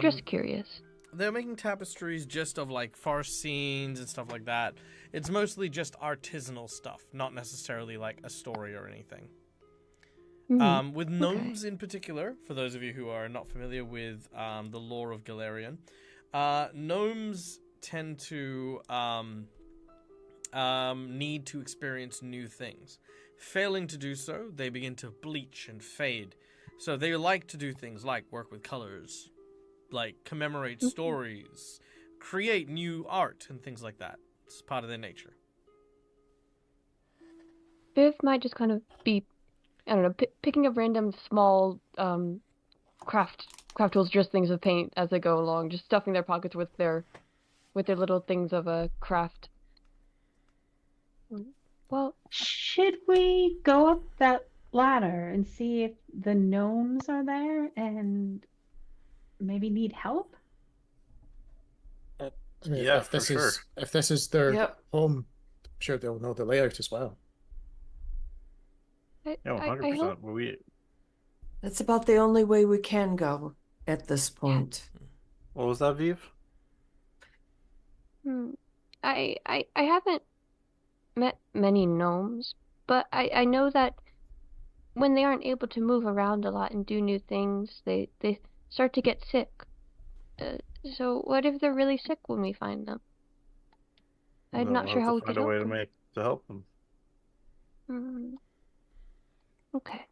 Just curious. They're making tapestries just of like forest scenes and stuff like that. It's mostly just artisanal stuff, not necessarily like a story or anything. With gnomes in particular, for those of you who are not familiar with the lore of Galarian, gnomes tend to need to experience new things. Failing to do so, they begin to bleach and fade. So they like to do things like work with colors, like commemorate stories, create new art and things like that. It's part of their nature. Viv might just kind of be, I don't know, picking up random small craft tools, just things of paint as they go along, just stuffing their pockets with their little things of a craft. Well, Should we go up that ladder and see if the gnomes are there and maybe need help? I mean, Yeah, if this for sure. if this is their Yep. home, I'm sure they'll know the layout as well. Yeah, I 100%. hope. Well, That's about the only way we can go at this point. what was that, Viv? I haven't met many gnomes, but I know that when they aren't able to move around a lot and do new things, they start to get sick. So what if they're really sick when we find them? I'm Then not we'll sure have how to we find could a way help them. to help them. Okay.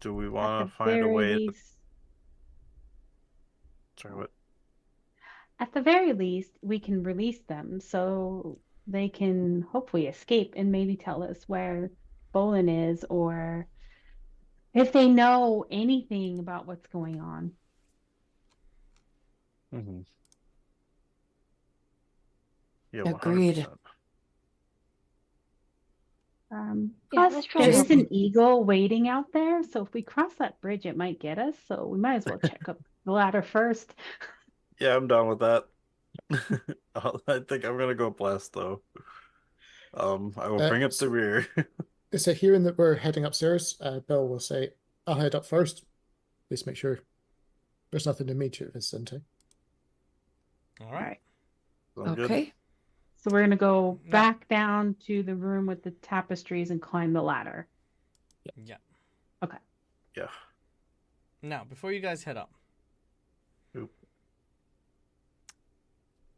Do we At want the to find a very way? least, Sorry, what? at the very least, we can release them so they can hopefully escape and maybe tell us where Bolin is or if they know anything about what's going on. Mm-hmm. Yeah, Agreed. 100%. Yeah, Plus, let's try there to is help an eagle waiting out there, so if we cross that bridge, it might get us. So we might as well check up the ladder first. Yeah, I'm down with that. I think I'm gonna go blast though. I will Uh, bring up the rear. So hearing that we're heading upstairs, Bill will say, I'll head up first. Please make sure there's nothing immediate vicinity. All All right. right. Sounds good. Okay. So we're gonna go No. back down to the room with the tapestries and climb the ladder. Yeah. Okay. Yeah. Now, before you guys head up, Oop.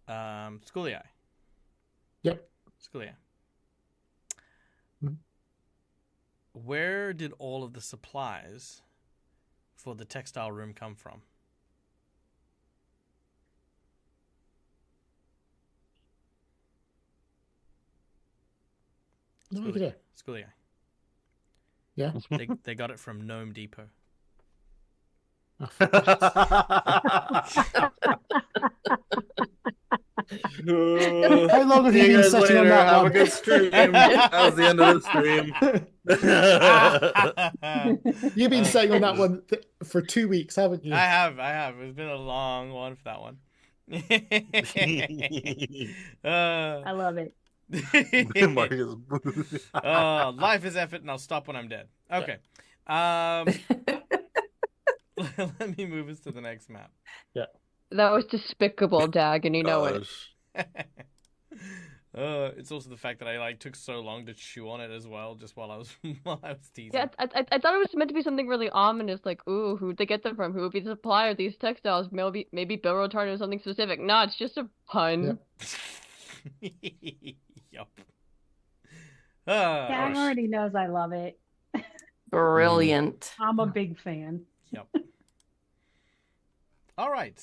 Schoolie. Yep. Schoolie. Mhm. Where did all of the supplies for the textile room come from? No idea. Schoolie. Yeah. They got it from Gnome Depot. Oh, How long have you See been guys sitting on later. that Have one? a good stream. That was the end of the stream. You've been sitting on that one for 2 weeks, haven't you? I have. It's been a long one for that one. I love it. Marcus. Life is effort, and I'll stop when I'm dead. Okay. Let me move us to the next map. That was despicable, Dag, and you know it. It's also the fact that I took so long to chew on it as well, just while I was teasing. Yeah, I thought it was meant to be something really ominous, like, ooh, who'd they get them from? Who would be the supplier of these textiles? Maybe Bill Rotard or something specific. No, it's just a pun. Yup. Dag already knows I love it. Brilliant. I'm a big fan. Yep. All right.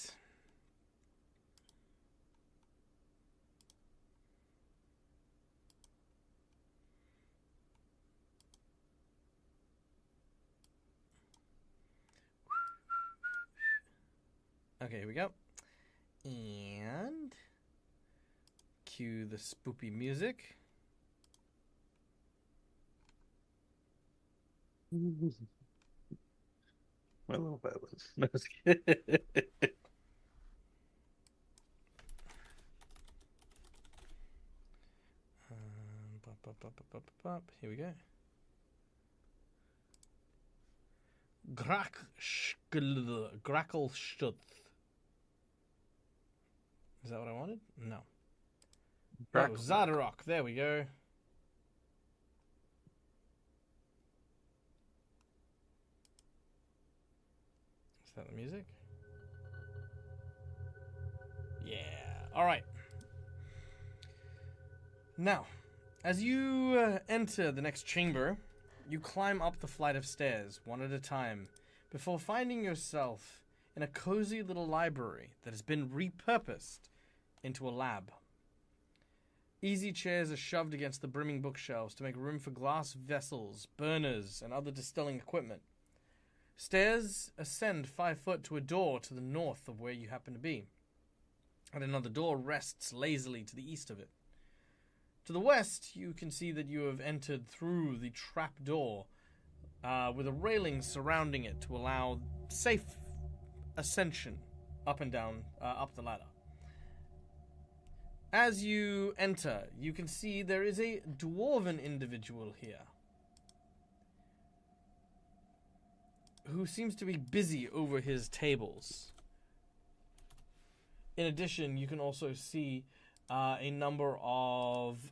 Okay, here we go. And cue the spoopy music. My little violin. No, just kidding. Here we go. Grackelstuth. Is that what I wanted? No. Oh, Zadarok. There we go. Is that the music? Yeah. All right. Now, as you enter the next chamber, you climb up the flight of stairs, one at a time, before finding yourself in a cozy little library that has been repurposed into a lab. Easy chairs are shoved against the brimming bookshelves to make room for glass vessels, burners, and other distilling equipment. Stairs ascend 5 foot to a door to the north of where you happen to be, and another door rests lazily to the east of it. To the west, you can see that you have entered through the trap door with a railing surrounding it to allow safe ascension up and down, up the ladder. As you enter, you can see there is a dwarven individual here who seems to be busy over his tables. In addition, you can also see a number of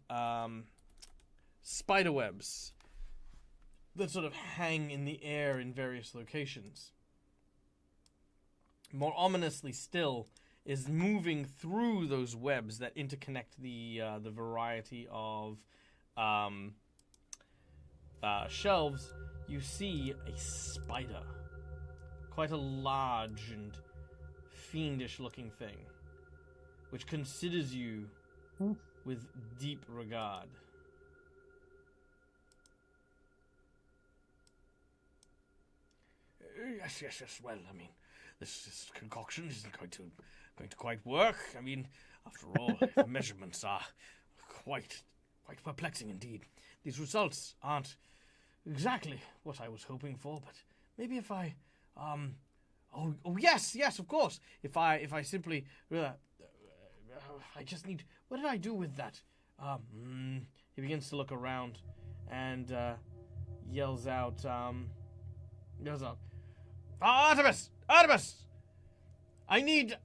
spider webs that sort of hang in the air in various locations. More ominously still is moving through those webs that interconnect the variety of shelves. You see a spider, quite a large and fiendish-looking thing, which considers you with deep regard. Yes. Well, I mean, this concoction isn't going to quite work. I mean, after all, the measurements are quite perplexing indeed. These results aren't exactly what I was hoping for, but maybe if I, oh yes, of course. If I simply, I just need. What did I do with that? He begins to look around, and yells out, Artemis! Artemis! I need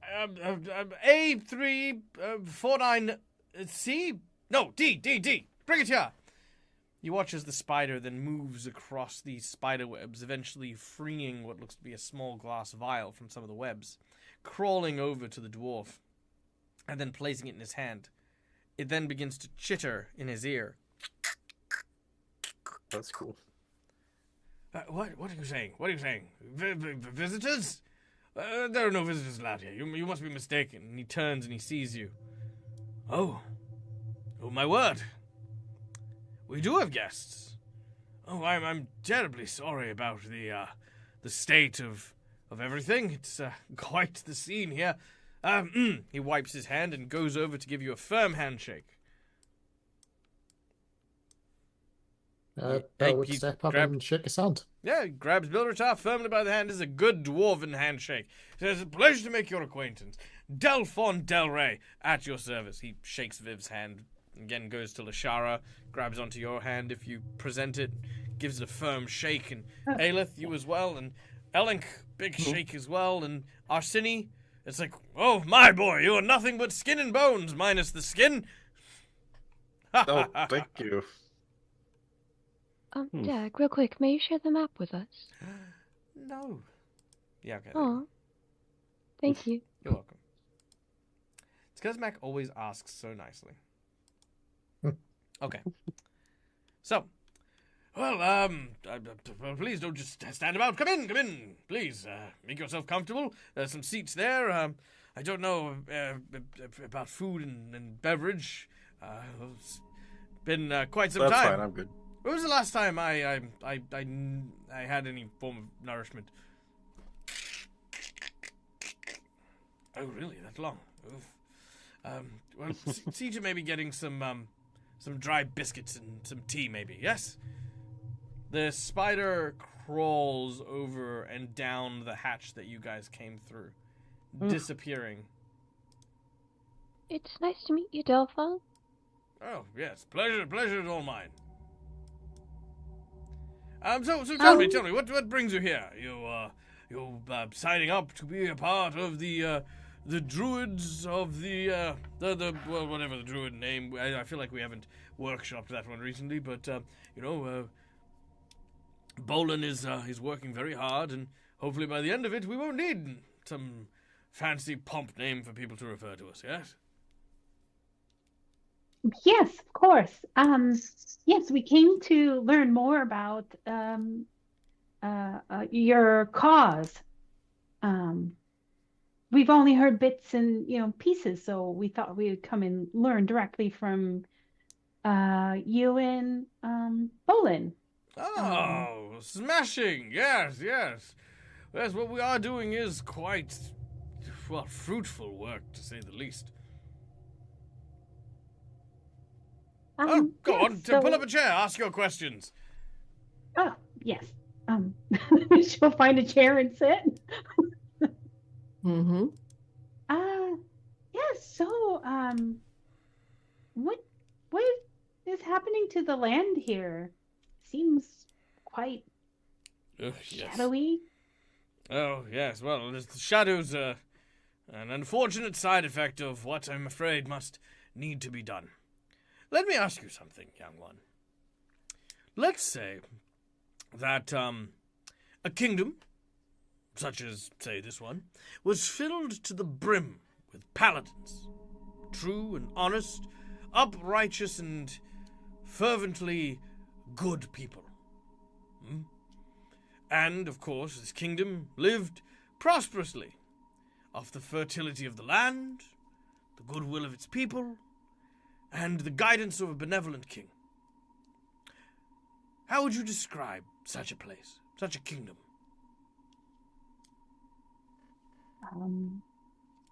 A349C? No, D. Bring it here. You watch as the spider then moves across the spider webs, eventually freeing what looks to be a small glass vial from some of the webs, crawling over to the dwarf, and then placing it in his hand. It then begins to chitter in his ear. That's cool. What are you saying? What are you saying? Visitors? There are no visitors allowed here. You must be mistaken. And he turns and he sees you. Oh, my word. We do have guests. Oh, I'm terribly sorry about the state of everything. It's quite the scene here. He wipes his hand and goes over to give you a firm handshake. Bill would step up and shake his hand. Yeah, he grabs Bilratar firmly by the hand. Is a good dwarven handshake. Says, "It's a pleasure to make your acquaintance. Delphon Del Rey, at your service." He shakes Viv's hand. Again, goes to Lashara, grabs onto your hand if you present it, gives it a firm shake. And Aelith, you as well. And Elink, big shake as well. And Arsini, it's like, oh, my boy, you are nothing but skin and bones, minus the skin. Oh, thank you. Jack, real quick, may you share the map with us? No. Yeah, okay. Oh, thank you. You're welcome. It's because Mac always asks so nicely. Okay. So, well, please don't just stand about. Come in. Please, make yourself comfortable. There's some seats there. I don't know about food and beverage. It's been quite some time. That's fine, I'm good. When was the last time I had any form of nourishment? Oh, really? That long? Oof. Well, see to maybe getting some dry biscuits and some tea, maybe. Yes. The spider crawls over and down the hatch that you guys came through, disappearing. It's nice to meet you, Delphon. Oh yes, pleasure is all mine. So tell me, what brings you here? You signing up to be a part of the druids of the well, whatever the druid name. I feel like we haven't workshopped that one recently, but Bolin is working very hard, and hopefully by the end of it, we won't need some fancy pomp name for people to refer to us. Yes. Yes, of course. Yes, we came to learn more about your cause. We've only heard bits and pieces, so we thought we would come and learn directly from you and Bolin. Oh, smashing! Yes. What we are doing is quite fruitful work, to say the least. Go on, pull up a chair, ask your questions. Oh, yes. She'll find a chair and sit. Mm-hmm. Yes, so, what is happening to the land here? Seems quite shadowy. Oh, yes, well, the shadows are an unfortunate side effect of what I'm afraid must need to be done. Let me ask you something, young one. Let's say that a kingdom, such as, say, this one, was filled to the brim with paladins, true and honest, uprighteous and fervently good people. And, of course, this kingdom lived prosperously off the fertility of the land, the goodwill of its people, and the guidance of a benevolent king. How would you describe such a place, such a kingdom?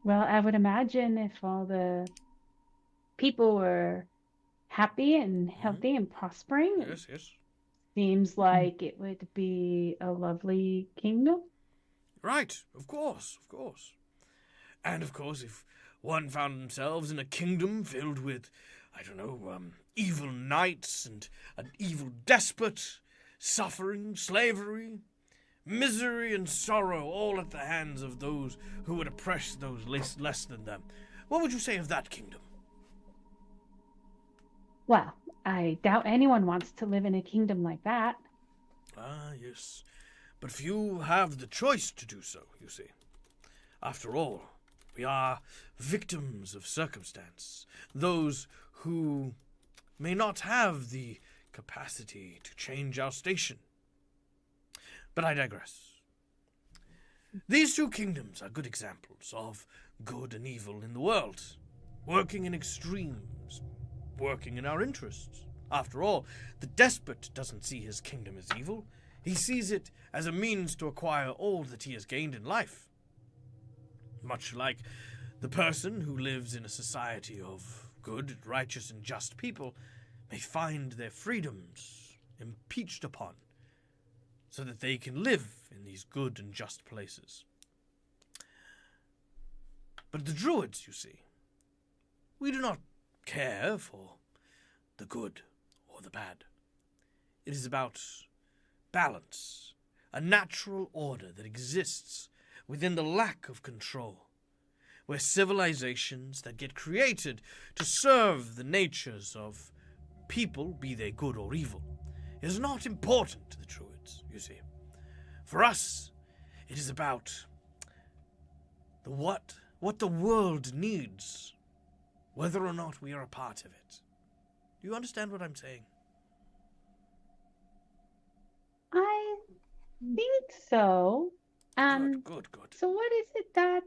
Well, I would imagine if all the people were happy and healthy and prospering, Yes. seems like it would be a lovely kingdom. Right, of course. And, of course, if one found themselves in a kingdom filled with I don't know, evil knights and an evil despot, suffering, slavery, misery and sorrow, all at the hands of those who would oppress those less than them. What would you say of that kingdom? Well, I doubt anyone wants to live in a kingdom like that. Ah, yes. But few have the choice to do so, you see. After all, we are victims of circumstance. Those who may not have the capacity to change our station. But I digress. These two kingdoms are good examples of good and evil in the world, working in extremes, working in our interests. After all, the despot doesn't see his kingdom as evil. He sees it as a means to acquire all that he has gained in life. Much like the person who lives in a society of good, righteous, and just people may find their freedoms impeached upon so that they can live in these good and just places. But the druids, you see, we do not care for the good or the bad. It is about balance, a natural order that exists within the lack of control, where civilizations that get created to serve the natures of people, be they good or evil, is not important to the druids, you see. For us, it is about what the world needs, whether or not we are a part of it. Do you understand what I'm saying? I think so. Good. So what is it that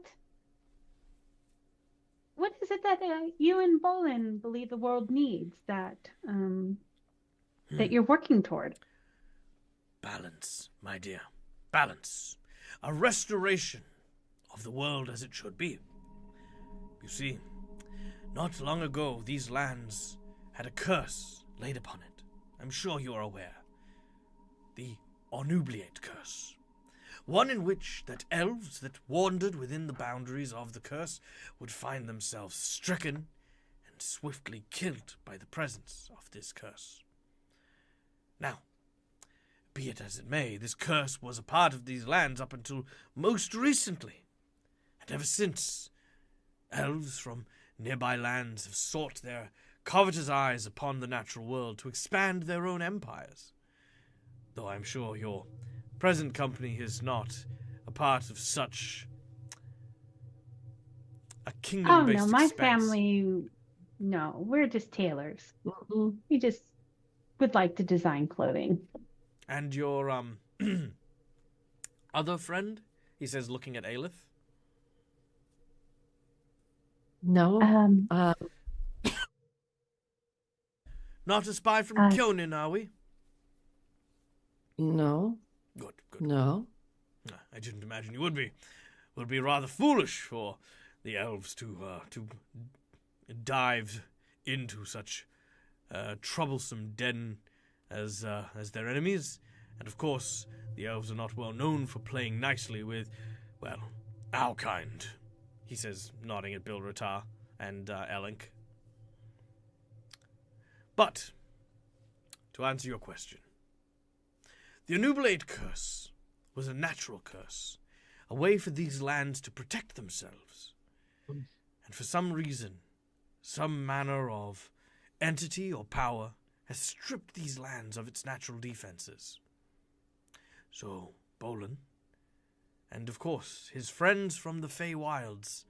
you and Bolin believe the world needs that you're working toward? Balance, my dear. Balance. A restoration of the world as it should be. You see, not long ago these lands had a curse laid upon it. I'm sure you are aware. The obnubilate curse. One in which that elves that wandered within the boundaries of the curse would find themselves stricken and swiftly killed by the presence of this curse. Now, be it as it may, this curse was a part of these lands up until most recently. And ever since, elves from nearby lands have sought their covetous eyes upon the natural world to expand their own empires. Though I'm sure your present company is not a part of such a kingdom-based Oh no, my expanse. family, no, we're just tailors. We just would like to design clothing. And your other friend, he says, looking at Aelith. No. Not a spy from Kyonin, are we? No. Good. No. I didn't imagine you would be. Would be rather foolish for the elves to dive into such troublesome den as their enemies. And of course, the elves are not well known for playing nicely with, well, our kind. He says, nodding at Bilratar and Elink. But, to answer your question, the obnubilate curse was a natural curse, a way for these lands to protect themselves. And for some reason, some manner of entity or power has stripped these lands of its natural defenses. So, Bolin, and of course his friends from the Feywilds,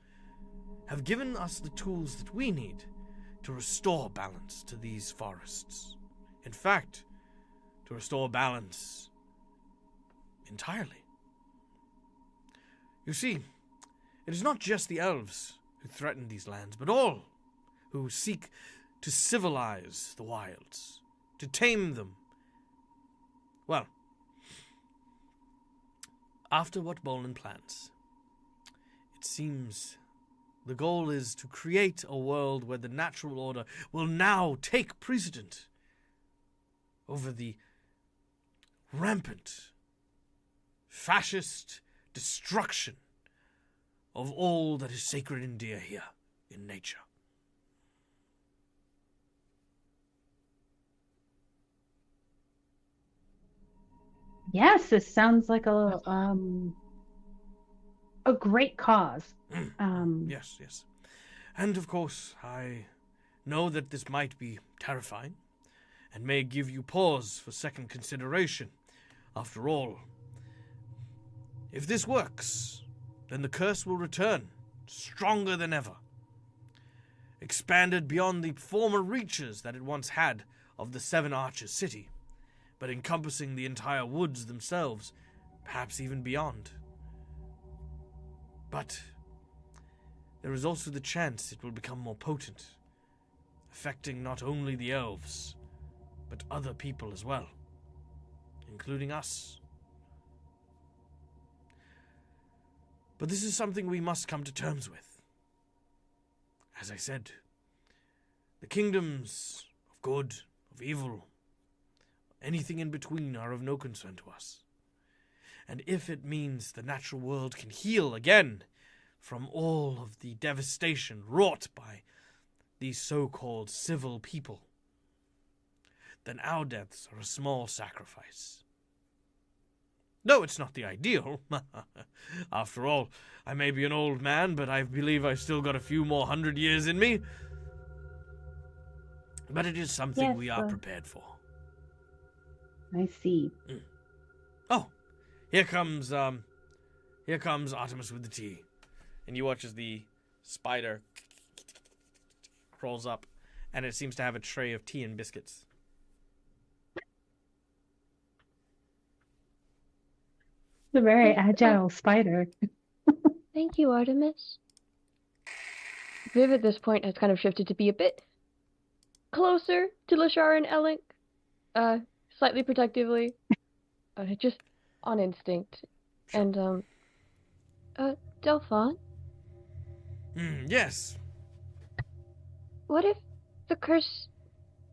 have given us the tools that we need to restore balance to these forests. In fact, to restore balance entirely. You see, it is not just the elves who threaten these lands, but all who seek to civilize the wilds, to tame them. Well, after what Bolin plans, it seems the goal is to create a world where the natural order will now take precedent over the rampant, fascist destruction of all that is sacred and dear here in nature. Yes, this sounds like a great cause. Yes, yes. And of course, I know that this might be terrifying and may give you pause for second consideration. After all, if this works, then the curse will return, stronger than ever. Expanded beyond the former reaches that it once had of the Sevenarches city, but encompassing the entire woods themselves, perhaps even beyond. But there is also the chance it will become more potent, affecting not only the elves, but other people as well, including us. But this is something we must come to terms with. As I said, the kingdoms of good, of evil, anything in between are of no concern to us. And if it means the natural world can heal again from all of the devastation wrought by these so-called civil people, then our deaths are a small sacrifice. No, it's not the ideal. After all, I may be an old man, but I believe I've still got a few more 100 years in me. But it is something we are prepared for. I see. Oh, here comes Artemis with the tea. And you watch as the spider crawls up, and it seems to have a tray of tea and biscuits. It's a very agile spider. Thank you, Artemis. Viv at this point has kind of shifted to be a bit closer to Lashar and Elink, slightly protectively, just on instinct. Sure. And Delphon, Yes. what if the curse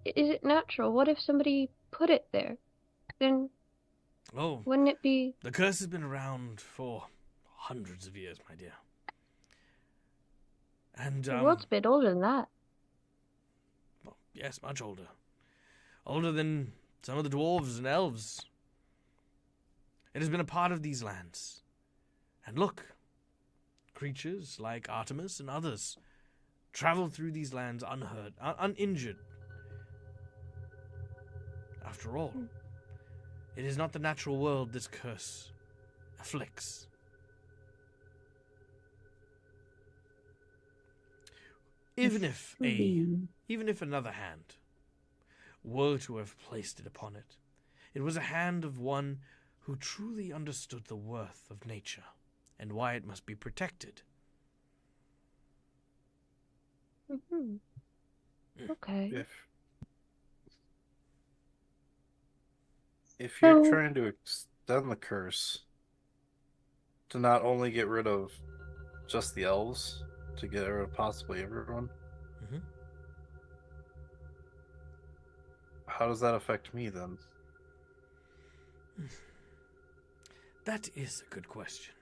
isn't natural? What if somebody put it there? Then Oh, wouldn't it be... the curse has been around for hundreds of years, my dear. And, The world's a bit older than that. well, yes, much older. Older than some of the dwarves and elves. It has been a part of these lands. And look, creatures like Artemis and others travel through these lands unhurt, uninjured. After all, it is not the natural world this curse afflicts. Even if another hand were to have placed it upon it, it was a hand of one who truly understood the worth of nature and why it must be protected. Mm-hmm. Okay. If you're So- trying to extend the curse to not only get rid of just the elves, to get rid of possibly everyone, Mhm. how does that affect me then? That is a good question.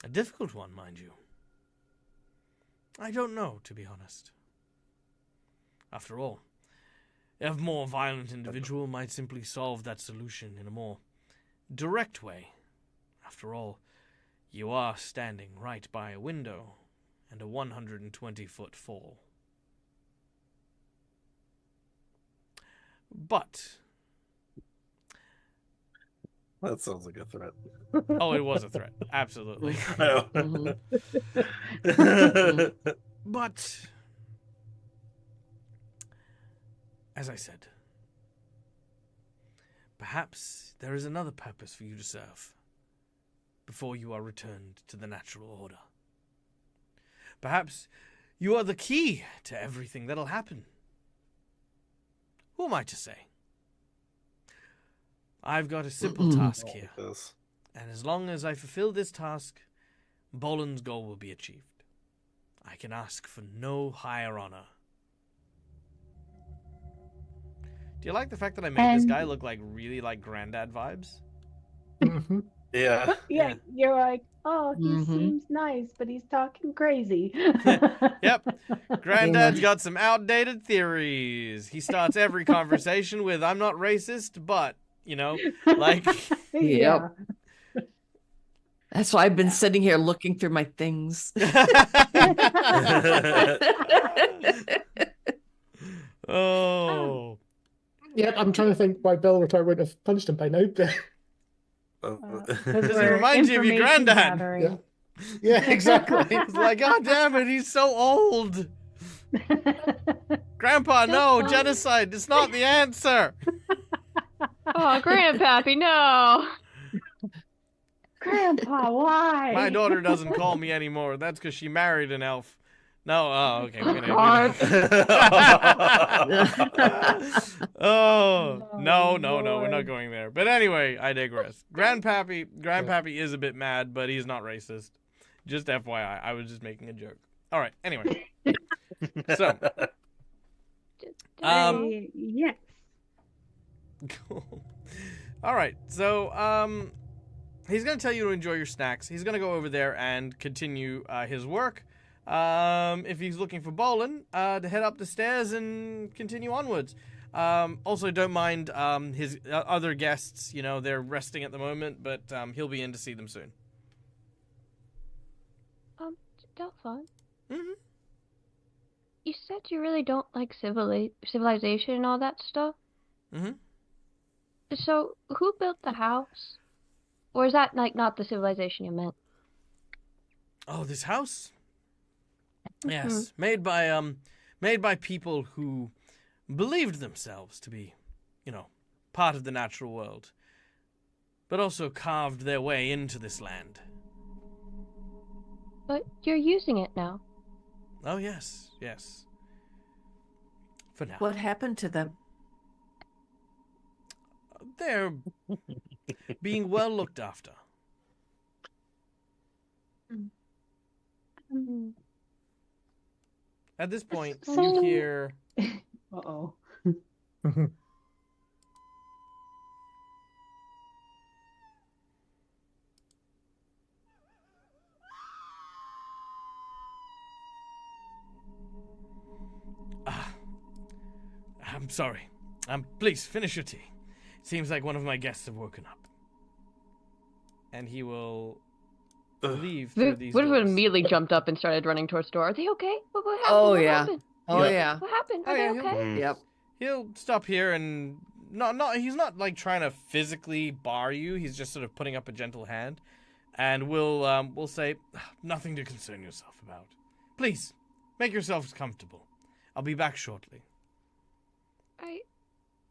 A difficult one, mind you. I don't know, to be honest. After all, a more violent individual might simply solve that solution in a more direct way. After all, you are standing right by a window and a 120-foot fall. But That sounds like a threat. oh, it was a threat, absolutely. I know. But as I said, perhaps there is another purpose for you to serve before you are returned to the natural order. Perhaps you are the key to everything that'll happen. Who am I to say? I've got a simple task here, This. and as long as I fulfill this task, Boland's goal will be achieved. I can ask for no higher honor. Do you like the fact that I made this guy look like really like granddad vibes? Mm-hmm. Yeah. Yeah, you're like, oh, he Mhm. seems nice, but he's talking crazy. Yep. Granddad's got some outdated theories. He starts every conversation with, I'm not racist, but, you know? Like, Yeah. That's why I've been sitting here looking through my things. oh. Yep, I'm trying to think why Belrotar would have punched him by now. Does Because he we're remind you of your information granddad? gathering. Yeah, exactly. It's like, God damn it, he's so old. Grandpa, no, genocide. It's not the answer. Oh, Grandpappy, no. Grandpa, why? My daughter doesn't call me anymore. That's because she married an elf. No, oh, okay. We're gonna, God. oh, no, Oh, we're not Lord. going there. But anyway, I digress. Grandpappy is a bit mad, but he's not racist. Just FYI, I was just making a joke. All right, anyway. So, Yes. cool. All right, so, he's going to tell you to enjoy your snacks. He's going to go over there and continue his work. If he's looking for Bolin, to head up the stairs and continue onwards. Also, don't mind his other guests. You know, they're resting at the moment, but he'll be in to see them soon. Delphon, Mm-hmm. you said you really don't like civilization and all that stuff. Mm-hmm. So, who built the house? Or is that, like, not the civilization you meant? Oh, this house? Yes, made by people who believed themselves to be, you know, part of the natural world, but also carved their way into this land. But you're using it now. Oh, yes. For now. What happened to them? They're being well looked after. At this point, you So- hear... Uh-oh. I'm sorry. Please, finish your tea. It seems like one of my guests have woken up. And he will leave through these Would have doors. immediately jumped up and started running towards the door. Are they okay? What happened? Oh, What yeah. happened? Oh, Yep. yeah. What happened? Oh, Are yeah, they okay? Yep. He'll stop here and he's not like trying to physically bar you. He's just sort of putting up a gentle hand, and we'll say nothing to concern yourself about. Please make yourselves comfortable. I'll be back shortly.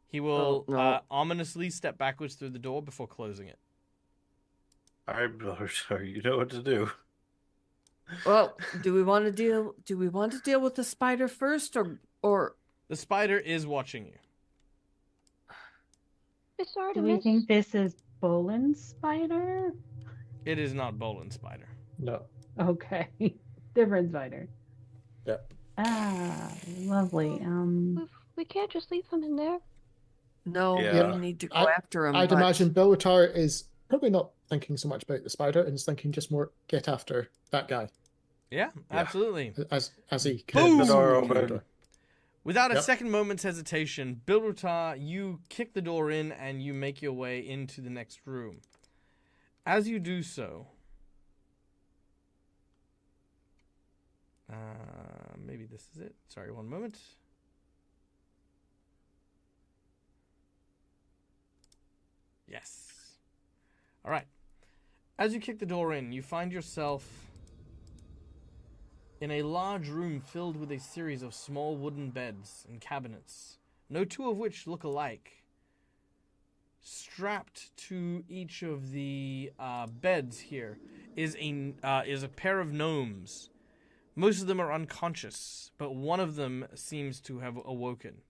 He will Oh, no. ominously step backwards through the door before closing it. I'm sorry, you know what to do. Well, do we want to deal with the spider first or The spider is watching you. Miss Do we Artemis? think this is Bolin's spider? It is not Bolin's spider. No. Okay. Different spider. Yep. Ah, lovely. We can't just leave them in there. no? Yeah. We need to go I- after him. I'd but- imagine Belrotar is probably not thinking so much about the spider and is thinking just more get after that guy Yeah, absolutely. as he Boom! The door Open the open. door. Without a Yep. second moment's hesitation, Bilrutar, you kick the door in and you make your way into the next room. As you do so, maybe this is it. Sorry, one moment. Yes. All right. As you kick the door in, you find yourself in a large room filled with a series of small wooden beds and cabinets, no two of which look alike. Strapped to each of the beds here is a pair of gnomes. Most of them are unconscious, but one of them seems to have awoken.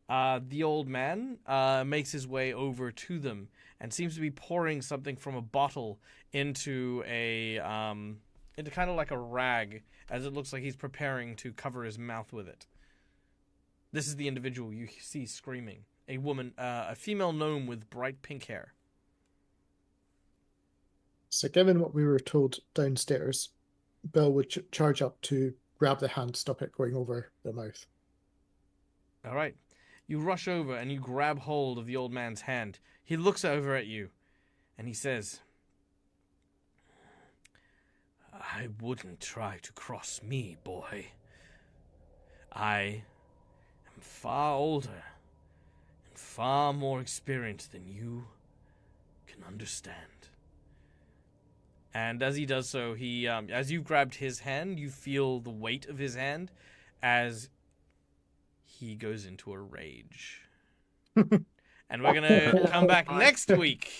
The old man makes his way over to them and seems to be pouring something from a bottle into into kind of like a rag, as it looks like he's preparing to cover his mouth with it. This is the individual you see screaming. A woman, a female gnome with bright pink hair. So given what we were told downstairs, Bill would charge up to grab the hand, stop it going over the mouth. All right. You rush over and you grab hold of the old man's hand. He looks over at you and he says, I wouldn't try to cross me, boy. I am far older and far more experienced than you can understand. And as he does so, he, as you've grabbed his hand, you feel the weight of his hand as he goes into a rage. And we're gonna come back next week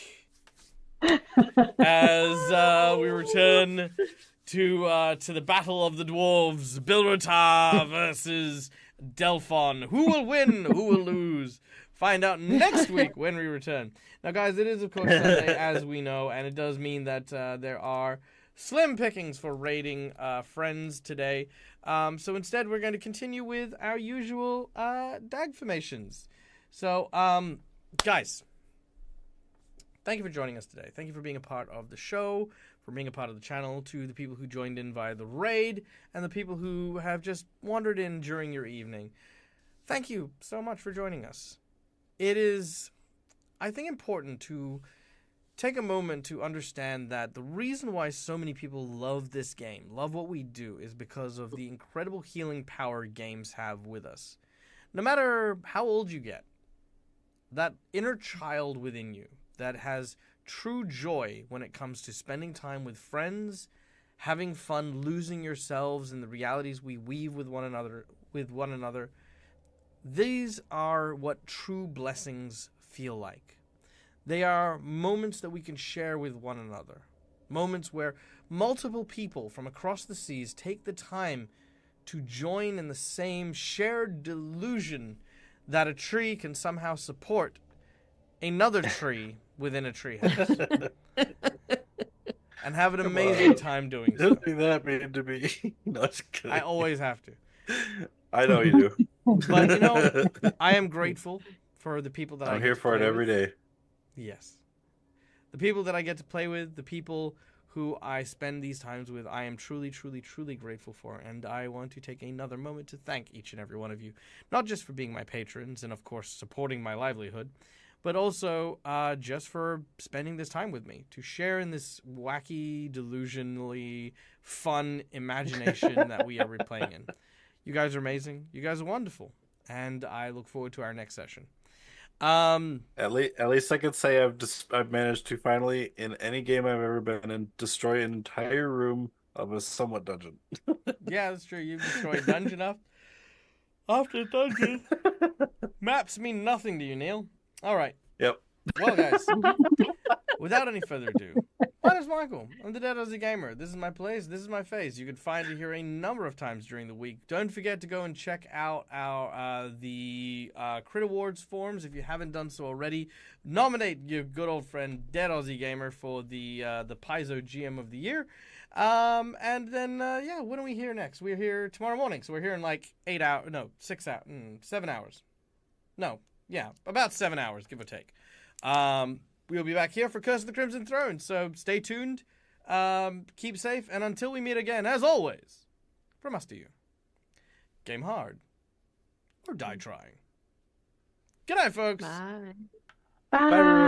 as we return to the battle of the dwarves, Bilrotar versus Delphon. Who will win? Who will lose? Find out next week when we return. Now, guys, it is, of course, Sunday, as we know, and it does mean that there are slim pickings for raiding friends today. So instead, we're going to continue with our usual dag formations. So, guys, thank you for joining us today. Thank you for being a part of the show, for being a part of the channel, to the people who joined in via the raid, and the people who have just wandered in during your evening. Thank you so much for joining us. It is, I think, important to take a moment to understand that the reason why so many people love this game, love what we do, is because of the incredible healing power games have with us. No matter how old you get, that inner child within you that has true joy when it comes to spending time with friends, having fun, losing yourselves in the realities we weave with one another, these are what true blessings feel like. They are moments that we can share with one another. Moments where multiple people from across the seas take the time to join in the same shared delusion that a tree can somehow support another tree within a tree house. And have an amazing time doing so. Don't be that mean to me. No, just kidding. I always have to. I know you do. But, you know, I am grateful for the people that I'm here for it every day. Yes. The people that I get to play with, the people who I spend these times with, I am truly, truly, truly grateful for. And I want to take another moment to thank each and every one of you, not just for being my patrons and, of course, supporting my livelihood, but also just for spending this time with me, to share in this wacky, delusionally fun imagination that we are replaying in. You guys are amazing. You guys are wonderful. And I look forward to our next session. At least I could say I've managed to finally, in any game I've ever been in, destroy an entire room of a somewhat dungeon. Yeah, that's true. You've destroyed dungeon after dungeon. Maps mean nothing to you, Neil. All right. Yep. Well, guys, without any further ado, my name's Michael. I'm the Dead Aussie Gamer. This is my place. This is my face. You can find it here a number of times during the week. Don't forget to go and check out our the Crit Awards forums if you haven't done so already. Nominate your good old friend Dead Aussie Gamer for the Paizo GM of the Year. And then yeah, when are we here next? We're here tomorrow morning, so we're here in like 7 hours. No. Yeah, about 7 hours, give or take. We'll be back here for Curse of the Crimson Throne, so stay tuned, keep safe, and until we meet again, as always, from us to you, game hard, or die trying. Good night, folks. Bye. Bye.